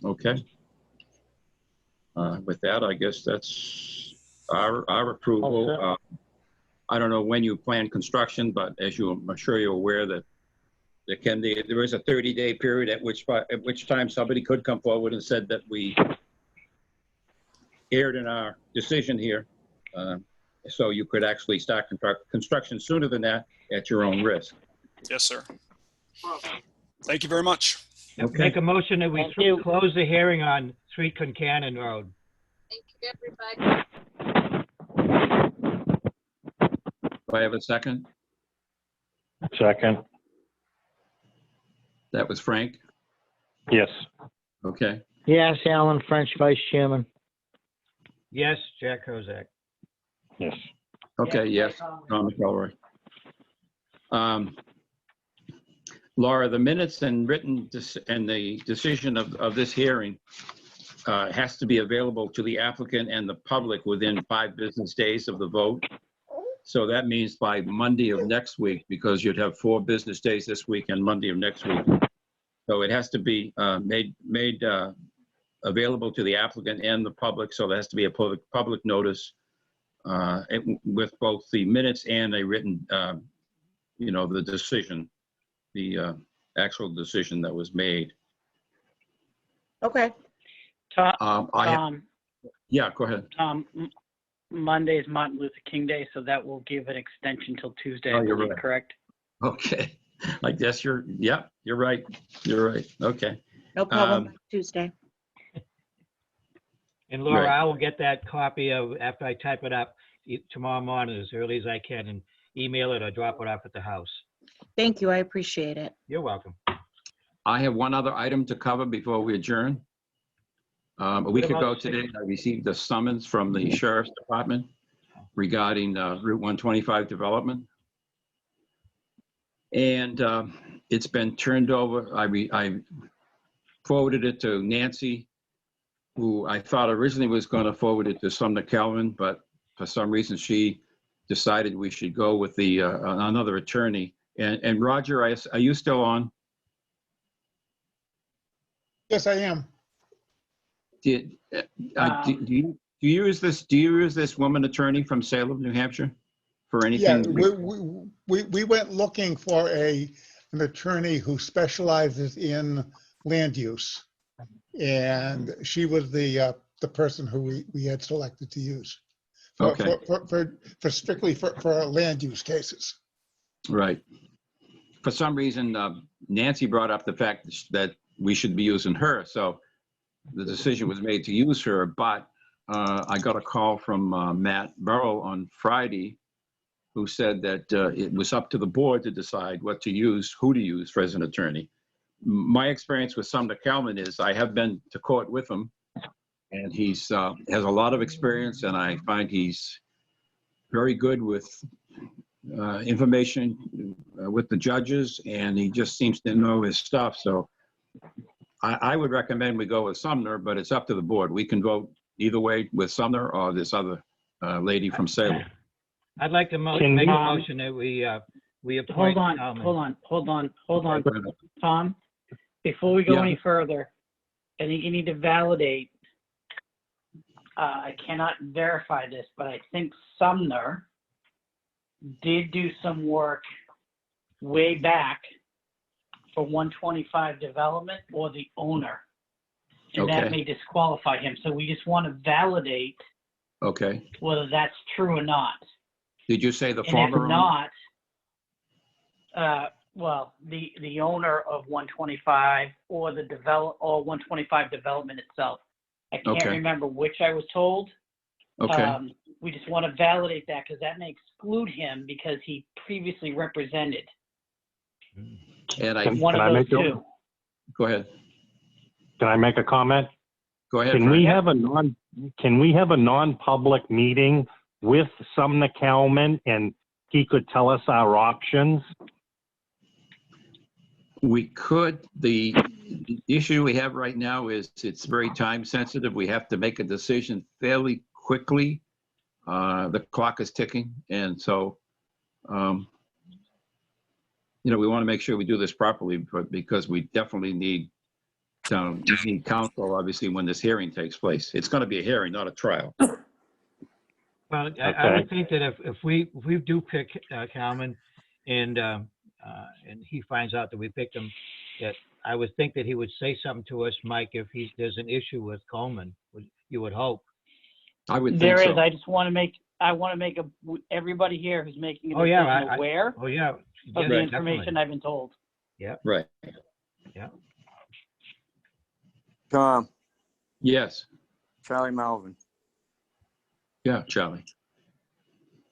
Speaker 10: Okay. With that, I guess that's our approval. I don't know when you plan construction, but as I'm sure you're aware that there is a 30-day period at which time somebody could come forward and said that we erred in our decision here. So you could actually start construction sooner than that at your own risk.
Speaker 16: Yes, sir. Thank you very much.
Speaker 10: Okay.
Speaker 6: Make a motion that we close the hearing on 3 Concannon Road.
Speaker 17: Thank you, everybody.
Speaker 10: Do I have a second?
Speaker 3: Second.
Speaker 10: That was Frank?
Speaker 3: Yes.
Speaker 10: Okay.
Speaker 2: Yes, Alan French, Vice Chairman.
Speaker 6: Yes, Jack Kozak.
Speaker 3: Yes.
Speaker 10: Okay, yes, Tom McElroy. Laura, the minutes and the decision of this hearing has to be available to the applicant and the public within 5 business days of the vote. So that means by Monday of next week, because you'd have 4 business days this week and Monday of next week. So it has to be made available to the applicant and the public. So there has to be a public notice with both the minutes and a written, the decision, the actual decision that was made.
Speaker 11: Okay.
Speaker 4: Tom,
Speaker 10: Yeah, go ahead.
Speaker 4: Monday is Martin Luther King Day, so that will give an extension till Tuesday,
Speaker 10: Oh,
Speaker 4: I
Speaker 10: you're
Speaker 4: believe,
Speaker 10: right.
Speaker 4: correct?
Speaker 10: Okay. I guess you're right. You're right. Okay.
Speaker 11: No problem. Tuesday.
Speaker 6: And Laura,
Speaker 10: Right.
Speaker 6: I will get that copy after I type it up tomorrow morning as early as I can and email it or drop it off at the house.
Speaker 11: Thank you. I appreciate it.
Speaker 6: You're welcome.
Speaker 10: I have one other item to cover before we adjourn. A week ago today, I received a summons from the Sheriff's Department regarding Route 125 development. And it's been turned over. I forwarded it to Nancy, who I thought originally was going to forward it to Sumner Calvin, but for some reason she decided we should go with the another attorney. And Roger, are you still on?
Speaker 9: Yes, I am.
Speaker 10: Do you use this woman attorney from Salem, New Hampshire, for anything?
Speaker 9: Yeah, we went looking for an attorney who specializes in land use, and she was the person who we had selected to use for strictly for land use cases.
Speaker 10: Right. For some reason, Nancy brought up the fact that we should be using her, so the decision was made to use her. But I got a call from Matt Burrow on Friday, who said that it was up to the board to decide what to use, who to use for as an attorney. My experience with Sumner Calvin is I have been to court with him, and he's has a lot of experience, and I find he's very good with information with the judges, and he just seems to know his stuff. So I would recommend we go with Sumner, but it's up to the board. We can vote either way with Sumner or this other lady from Salem.
Speaker 6: I'd like to make a motion that we appoint.
Speaker 4: Hold on, Tom. Before we go any further, I think you need to validate. I cannot verify this, but I think Sumner did do some work way back for 125 development or the owner. And that may disqualify him. So we just want to validate whether that's true or not.
Speaker 10: Did you say the
Speaker 4: And
Speaker 10: former?
Speaker 4: if not, well, the owner of 125 or the 125 development itself. I can't remember which I was told. We just want to validate that because that may exclude him because he previously represented
Speaker 10: And
Speaker 4: one of those two.
Speaker 10: Go ahead.
Speaker 3: Can I make a comment?
Speaker 10: Go ahead.
Speaker 3: Can we have a non-public meeting with Sumner Calman and he could tell us our options?
Speaker 10: We could. The issue we have right now is it's very time sensitive. We have to make a decision fairly quickly. The clock is ticking. And so, we want to make sure we do this properly, but because we definitely need counsel, obviously, when this hearing takes place. It's going to be a hearing, not a trial.
Speaker 6: Well, I would think that if we do pick Calman and he finds out that we picked him, that I would think that he would say something to us, Mike, if there's an issue with Coleman. You would hope.
Speaker 10: I would think
Speaker 4: There
Speaker 10: so.
Speaker 4: is. I just want to make. Everybody here who's making a decision aware of the information I've been told.
Speaker 6: Yeah.
Speaker 10: Right.
Speaker 6: Yeah.
Speaker 18: Tom.
Speaker 10: Yes.
Speaker 18: Charlie Melvin.
Speaker 10: Yeah, Charlie.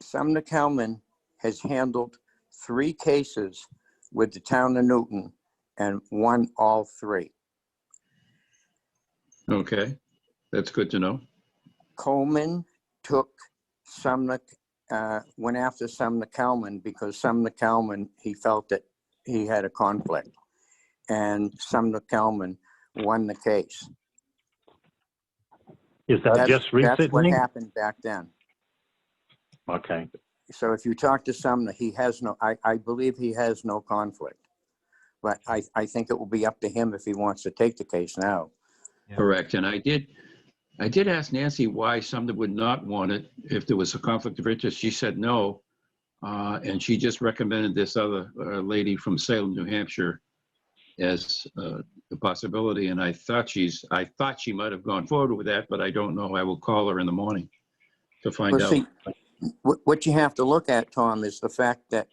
Speaker 18: Sumner Calman has handled 3 cases with the town of Newton and won all 3.
Speaker 10: Okay. That's good to know.
Speaker 18: Coleman took Sumner, went after Sumner Calman because Sumner Calman, he felt that he had a conflict. And Sumner Calman won the case.
Speaker 3: Is that just recently?
Speaker 18: That's what happened back then.
Speaker 3: Okay.
Speaker 18: So if you talk to Sumner, he has no, I believe he has no conflict. But I think it will be up to him if he wants to take the case now.
Speaker 6: Yeah.
Speaker 10: Correct. And I did ask Nancy why Sumner would not want it if there was a conflict of interest. She said no. And she just recommended this other lady from Salem, New Hampshire as a possibility. And I thought she might have gone forward with that, but I don't know. I will call her in the morning to find out.
Speaker 18: See, what you have to look at, Tom, is the fact that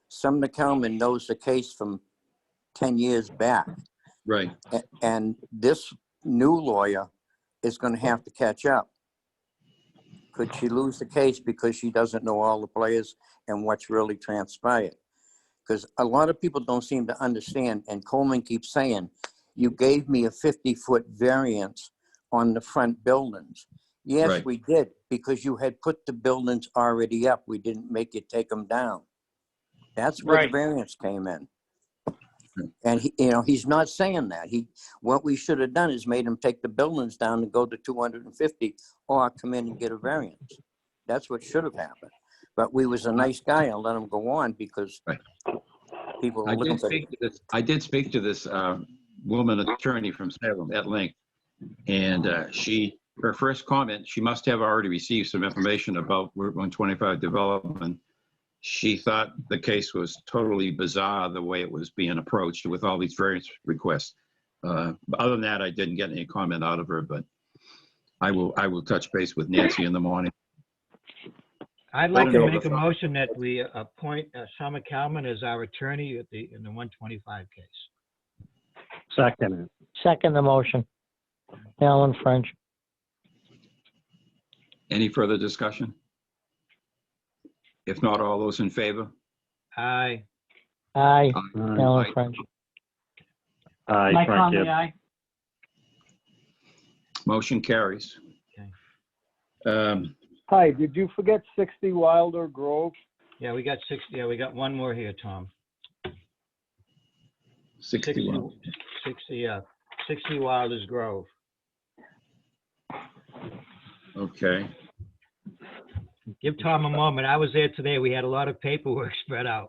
Speaker 18: Sumner Calman knows the case from 10 years back.
Speaker 10: Right.
Speaker 18: And this new lawyer is going to have to catch up. Could she lose the case because she doesn't know all the players and what's really transpired? Because a lot of people don't seem to understand, and Coleman keeps saying, you gave me a 50-foot variance on the front buildings. Yes,
Speaker 10: Right.
Speaker 18: we did, because you had put the buildings already up. We didn't make you take them down. That's where the
Speaker 4: Right.
Speaker 18: variance came in. And he, he's not saying that. What we should have done is made him take the buildings down and go to 250 or come in and get a variance. That's what should have happened. But we was a nice guy and let him go on because people were
Speaker 10: I
Speaker 18: looking
Speaker 10: did
Speaker 18: for.
Speaker 10: speak to this woman attorney from Salem at length, and her first comment, she must have already received some information about Route 125 development. She thought the case was totally bizarre the way it was being approached with all these variance requests. Other than that, I didn't get any comment out of her, but I will touch base with Nancy in the morning.
Speaker 6: I'd like to
Speaker 10: Okay.
Speaker 6: make a motion that we appoint Summer Kalman as our attorney in the 125 case.
Speaker 3: Second.
Speaker 2: Second the motion. Alan French.
Speaker 10: Any further discussion? If not, all those in favor?
Speaker 6: Aye.
Speaker 2: Aye.
Speaker 10: Aye.
Speaker 2: Alan French.
Speaker 3: Aye,
Speaker 4: Mike
Speaker 3: Frank,
Speaker 4: Conley,
Speaker 3: yeah.
Speaker 4: aye.
Speaker 10: Motion carries.
Speaker 1: Hi, did you forget 60 Wilder Grove?
Speaker 6: Yeah, we got 60. Yeah, we got one more here, Tom.
Speaker 10: 61.
Speaker 6: 60 Wilders Grove.
Speaker 10: Okay.
Speaker 6: Give Tom a moment. I was there today. We had a lot of paperwork spread out.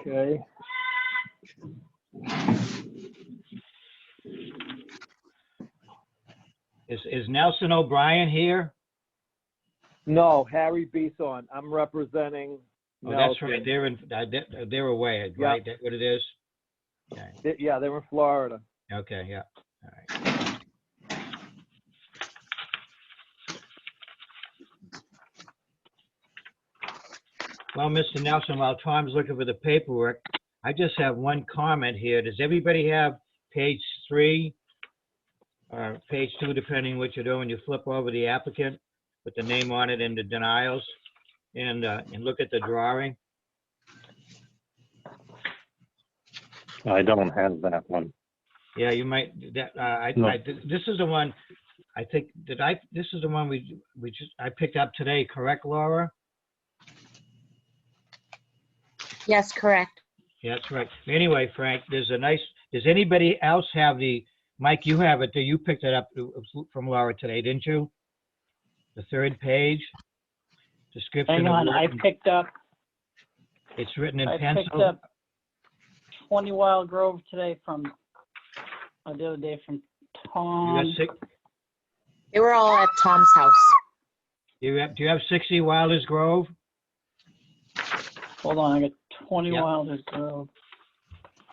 Speaker 1: Okay.
Speaker 6: Is Nelson O'Brien here?
Speaker 1: No, Harry Bison. I'm representing
Speaker 6: Oh, that's
Speaker 1: Nelson.
Speaker 6: right. They're away, right? That's what it is? Okay.
Speaker 1: Yeah, they're in Florida.
Speaker 6: Okay, yeah. All right. Well, Mr. Nelson, while Tom's looking for the paperwork, I just have one comment here. Does everybody have page 3 or page 2, depending what you're doing? You flip over the applicant with the name on it and the denials and look at the drawing.
Speaker 3: I don't have that one.
Speaker 6: Yeah, you might,
Speaker 3: No.
Speaker 6: this is the one, I think, this is the one I picked up today, correct, Laura?
Speaker 11: Yes, correct.
Speaker 6: Yeah, that's right. Anyway, Frank, does anybody else have Mike, you have it, you picked it up from Laura today, didn't you? The 3rd page, description
Speaker 4: Hang
Speaker 6: of
Speaker 4: on,
Speaker 6: work
Speaker 4: I
Speaker 6: and-
Speaker 4: picked up,
Speaker 6: It's written in
Speaker 4: I picked
Speaker 6: pencil.
Speaker 4: up 20 Wild Grove today from, the other day from
Speaker 6: You
Speaker 4: Tom.
Speaker 6: got six,
Speaker 11: They were all at Tom's house.
Speaker 6: do you have 60 Wilders Grove?
Speaker 4: Hold on, I got 20
Speaker 6: Yep.
Speaker 4: Wilders Grove.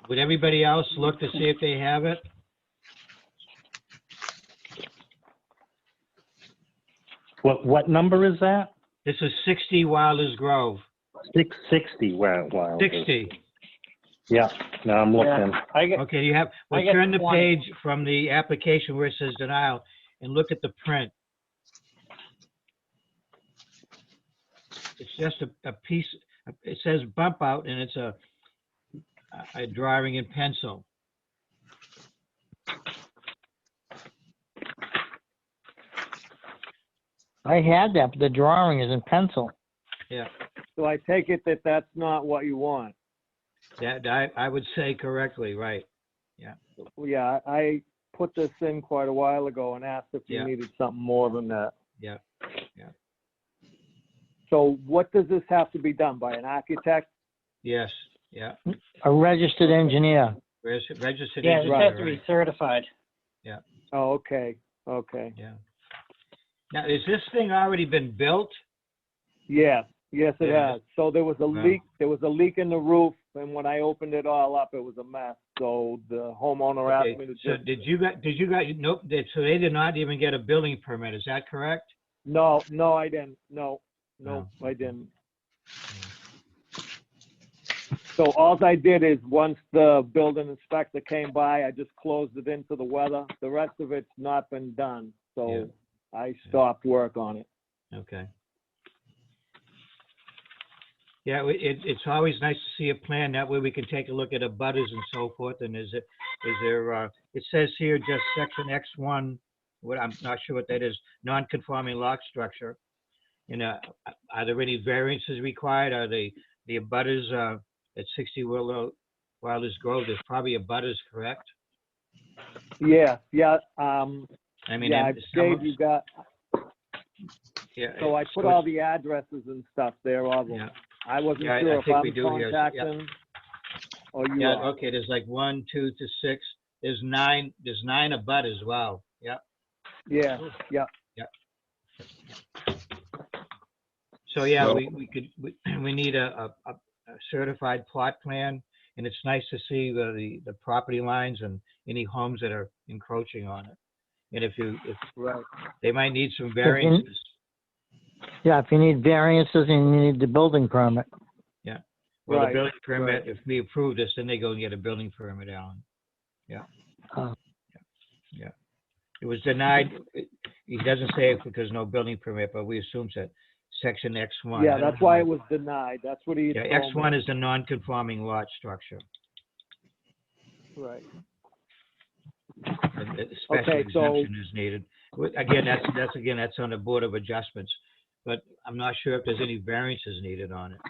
Speaker 6: Would everybody else look to see if they have it?
Speaker 3: What number is that?
Speaker 6: This is 60 Wilders Grove.
Speaker 3: 660. Wow.
Speaker 6: 60.
Speaker 3: Yeah. Now I'm looking.
Speaker 6: Okay, you have, well,
Speaker 4: I got
Speaker 6: turn the
Speaker 4: 20.
Speaker 6: page from the application where it says denial and look at the print. It's just a piece, it says bump out and it's a drawing in pencil.
Speaker 2: I had that, but the drawing is in pencil.
Speaker 6: Yeah,
Speaker 1: So I take it that that's not what you want.
Speaker 6: that, I would say correctly, right.
Speaker 1: Yeah, I put this in quite a while ago and asked if you
Speaker 6: Yeah.
Speaker 1: needed something more than that.
Speaker 6: Yeah.
Speaker 1: So what does this have to be done by an architect?
Speaker 6: Yes, yeah.
Speaker 2: A registered engineer.
Speaker 6: Registered
Speaker 4: Yeah, it
Speaker 6: engineer,
Speaker 4: has to be
Speaker 6: right.
Speaker 4: certified.
Speaker 1: Oh, okay, okay.
Speaker 6: Yeah. Now, is this thing already been built?
Speaker 1: Yes, it
Speaker 6: Yeah.
Speaker 1: has. So there was a
Speaker 6: Wow.
Speaker 1: leak in the roof, and when I opened it all up, it was a mess. So the homeowner asked me to
Speaker 6: So
Speaker 1: just,
Speaker 6: did you guys, nope, so they did not even get a building permit, is that correct?
Speaker 1: no, I didn't. No, I didn't. So all I did is, once the building inspector came by, I just closed it into the weather. The rest of it's not been done, so I stopped work on it.
Speaker 6: Okay. Yeah, it's always nice to see a plan, that way we can take a look at abutters and so forth, and is is there, it says here just section X1, what, I'm not sure what that is, non-conforming lot structure. And, are there any variances required? Are the abutters, at 60 Wilders Grove, there's probably abutters, correct?
Speaker 1: Yeah, yeah,
Speaker 6: I mean,
Speaker 1: yeah,
Speaker 6: and some of-
Speaker 1: Dave, you got,
Speaker 6: yeah.
Speaker 1: so I put all the addresses and stuff there of them.
Speaker 6: Yeah.
Speaker 1: I wasn't
Speaker 6: Yeah, I
Speaker 1: sure if
Speaker 6: think
Speaker 1: I'm
Speaker 6: we do here, yeah.
Speaker 1: contacting or you
Speaker 6: Yeah,
Speaker 1: are.
Speaker 6: okay, there's like 1, 2 to 6. There's nine abutters, wow, yeah.
Speaker 1: Yeah, yeah.
Speaker 6: So, yeah,
Speaker 10: Well-
Speaker 6: we need a certified plot plan, and it's nice to see the property lines and any homes that are encroaching on it. And if
Speaker 1: Right.
Speaker 6: they might need some variances,
Speaker 2: Yeah, if you need variances and you need the building permit.
Speaker 6: yeah. Well, the
Speaker 1: Right,
Speaker 6: building permit,
Speaker 1: right.
Speaker 6: if we approve this, then they go and get a building permit, Alan.
Speaker 2: Uh,
Speaker 6: Yeah. It was denied, he doesn't say it because no building permit, but we assume that section X1.
Speaker 1: Yeah,
Speaker 6: I don't
Speaker 1: that's
Speaker 6: know.
Speaker 1: why it was denied. That's what he
Speaker 6: Yeah,
Speaker 1: had told me.
Speaker 6: X1 is the non-conforming lot structure.
Speaker 1: Right.
Speaker 6: And a special
Speaker 1: Okay, so-
Speaker 6: exemption is needed. Again, that's on the Board of Adjustments, but I'm not sure if there's any variances needed on it.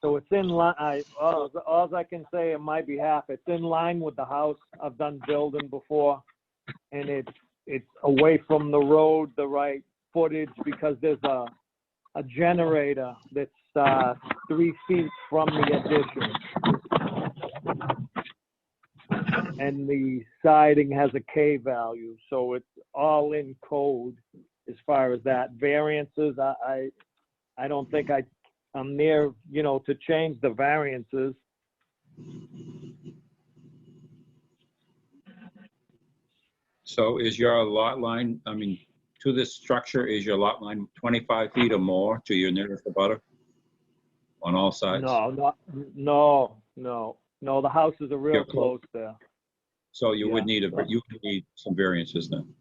Speaker 1: So it's in line, all I can say on my behalf, it's in line with the house I've done building before. And it's away from the road, the right footage, because there's a generator that's 3 feet from the addition. And the siding has a K value, so it's all in code as far as that. Variances, I don't think I'm near, to change the variances.
Speaker 10: So is your lot line, I mean, to this structure, is your lot line 25 feet or more to your nearest abutter? On all sides?
Speaker 1: No, the houses are real
Speaker 10: You're close.
Speaker 1: close there.
Speaker 10: So you would need you would need some variances then.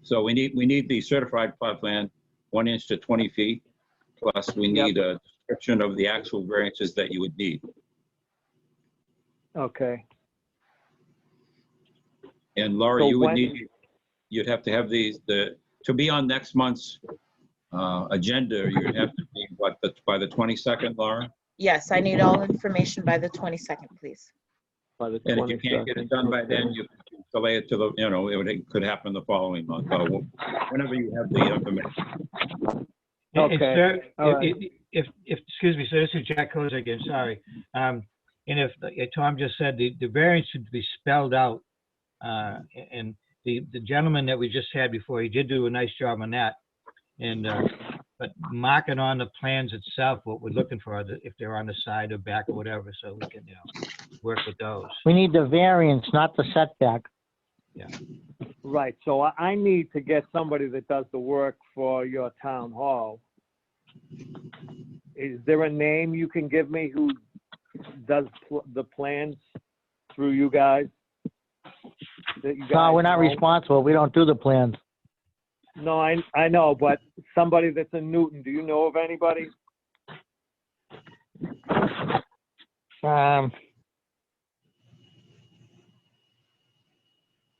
Speaker 10: So we need the certified plot plan, 1 inch to 20 feet. Plus we need a description of the actual variances that you would need.
Speaker 1: Okay,
Speaker 10: And Laura,
Speaker 1: So
Speaker 10: you would
Speaker 1: when-
Speaker 10: you'd have to have to be on next month's agenda, you'd have to be, by the 22nd, Laura?
Speaker 11: Yes, I need all information by the 22nd, please.
Speaker 1: by the
Speaker 10: And if you can't get it done by then, you can delay it to it could happen the following month, or whenever you have the information.
Speaker 6: And
Speaker 1: Okay,
Speaker 6: sir,
Speaker 1: all right.
Speaker 6: if, excuse me, so this is Jack Koza again, sorry. And if, Tom just said the variance should be spelled out, and the gentleman that we just had before, he did do a nice job on that. And, but mark it on the plans itself, what we're looking for, if they're on the side or back or whatever, so we can, work with those.
Speaker 2: We need the variance, not the setback.
Speaker 1: Right, so I need to get somebody that does the work for your town hall. Is there a name you can give me who does the plans through you guys? That you
Speaker 2: No,
Speaker 1: guys
Speaker 2: we're not
Speaker 1: know?
Speaker 2: responsible. We don't do the plans.
Speaker 1: No, I know, but somebody that's in Newton, do you know of anybody?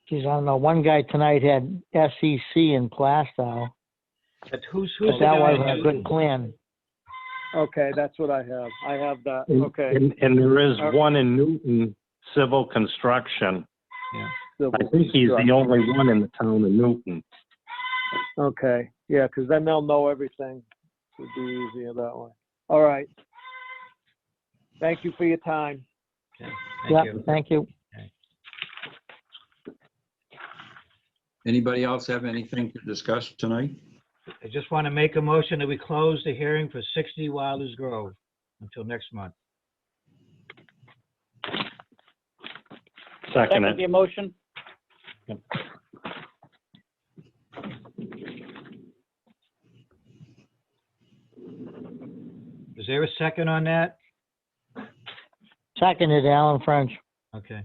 Speaker 2: Geez, I don't know. One guy tonight had SEC in Plastow.
Speaker 6: But who's
Speaker 2: But
Speaker 6: the
Speaker 2: that
Speaker 6: guy
Speaker 2: wasn't a
Speaker 6: in
Speaker 2: good
Speaker 6: Newton?
Speaker 2: plan.
Speaker 1: Okay, that's what I have. I have that,
Speaker 3: And-
Speaker 1: okay.
Speaker 3: And there is
Speaker 1: Uh,
Speaker 3: one in Newton, Civil Construction.
Speaker 6: Yeah.
Speaker 3: I think he's the only one in the town of Newton.
Speaker 1: Okay, yeah, because then they'll know everything. It'd be easier that way. All right. Thank you for your time.
Speaker 6: Okay,
Speaker 2: Yeah,
Speaker 6: thank you.
Speaker 2: thank you.
Speaker 10: Anybody else have anything to discuss tonight?
Speaker 6: I just want to make a motion that we close the hearing for 60 Wilders Grove until next month.
Speaker 3: Second
Speaker 4: Second the
Speaker 3: it.
Speaker 4: motion?
Speaker 6: Is there a second on that?
Speaker 2: Seconded, Alan French.
Speaker 6: Okay.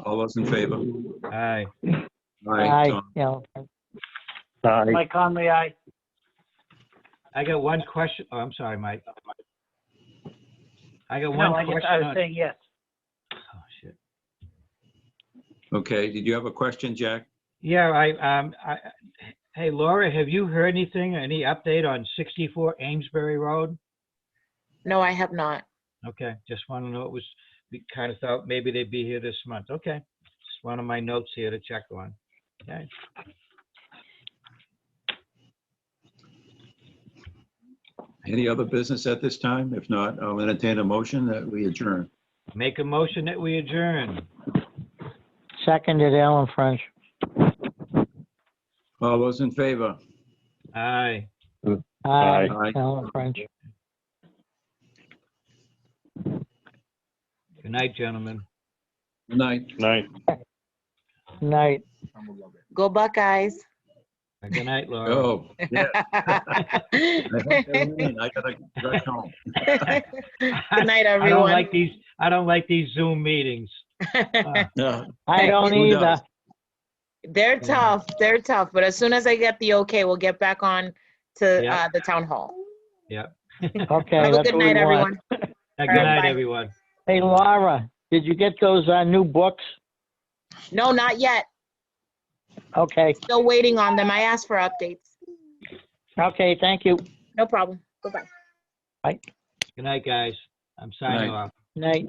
Speaker 10: All those in favor?
Speaker 6: Aye.
Speaker 2: Aye,
Speaker 10: Tom.
Speaker 2: Alan.
Speaker 3: Aye.
Speaker 4: Mike Conley, aye.
Speaker 6: I got one question. Oh, I'm sorry, Mike. I got
Speaker 4: No,
Speaker 6: one
Speaker 4: I
Speaker 6: question
Speaker 4: was
Speaker 6: on,
Speaker 4: saying yes.
Speaker 6: oh, shit.
Speaker 10: Okay, did you have a question, Jack?
Speaker 6: Yeah, hey, Laura, have you heard anything, any update on 64 Amesbury Road?
Speaker 11: No, I have not.
Speaker 6: Okay, just want to know, it was, we kind of thought maybe they'd be here this month. Okay, just one of my notes here to check on. Okay,
Speaker 10: Any other business at this time? If not, I'll entertain a motion that we adjourn.
Speaker 6: make a motion that we adjourn.
Speaker 2: Seconded, Alan French.
Speaker 10: All those in favor?
Speaker 6: Aye.
Speaker 2: Aye,
Speaker 10: Aye.
Speaker 2: Alan French.
Speaker 6: Good night, gentlemen.
Speaker 10: Good night.
Speaker 2: Night.
Speaker 11: Go Buckeyes.
Speaker 6: Good night, Laura.
Speaker 10: Oh, yeah. I hope they win. I gotta rush home.
Speaker 11: Good night,
Speaker 6: I don't
Speaker 11: everyone.
Speaker 6: like these Zoom meetings.
Speaker 10: No.
Speaker 2: I don't
Speaker 10: Who
Speaker 2: either.
Speaker 10: does?
Speaker 11: They're tough. They're tough. But as soon as I get the okay, we'll get back on to
Speaker 6: Yeah.
Speaker 11: the town hall.
Speaker 6: Yep.
Speaker 2: Okay,
Speaker 11: Have a
Speaker 2: that's
Speaker 11: good
Speaker 2: what we
Speaker 11: night,
Speaker 2: want.
Speaker 11: everyone.
Speaker 6: Good
Speaker 11: right,
Speaker 6: night,
Speaker 11: bye.
Speaker 6: everyone.
Speaker 2: Hey, Laura, did you get those new books?
Speaker 11: No, not yet.
Speaker 2: Okay,
Speaker 11: Still waiting on them. I asked for updates.
Speaker 2: okay, thank you.
Speaker 11: No problem. Goodbye.
Speaker 2: Bye.
Speaker 6: Good night, guys. I'm signing
Speaker 10: night.
Speaker 6: off.
Speaker 2: Night.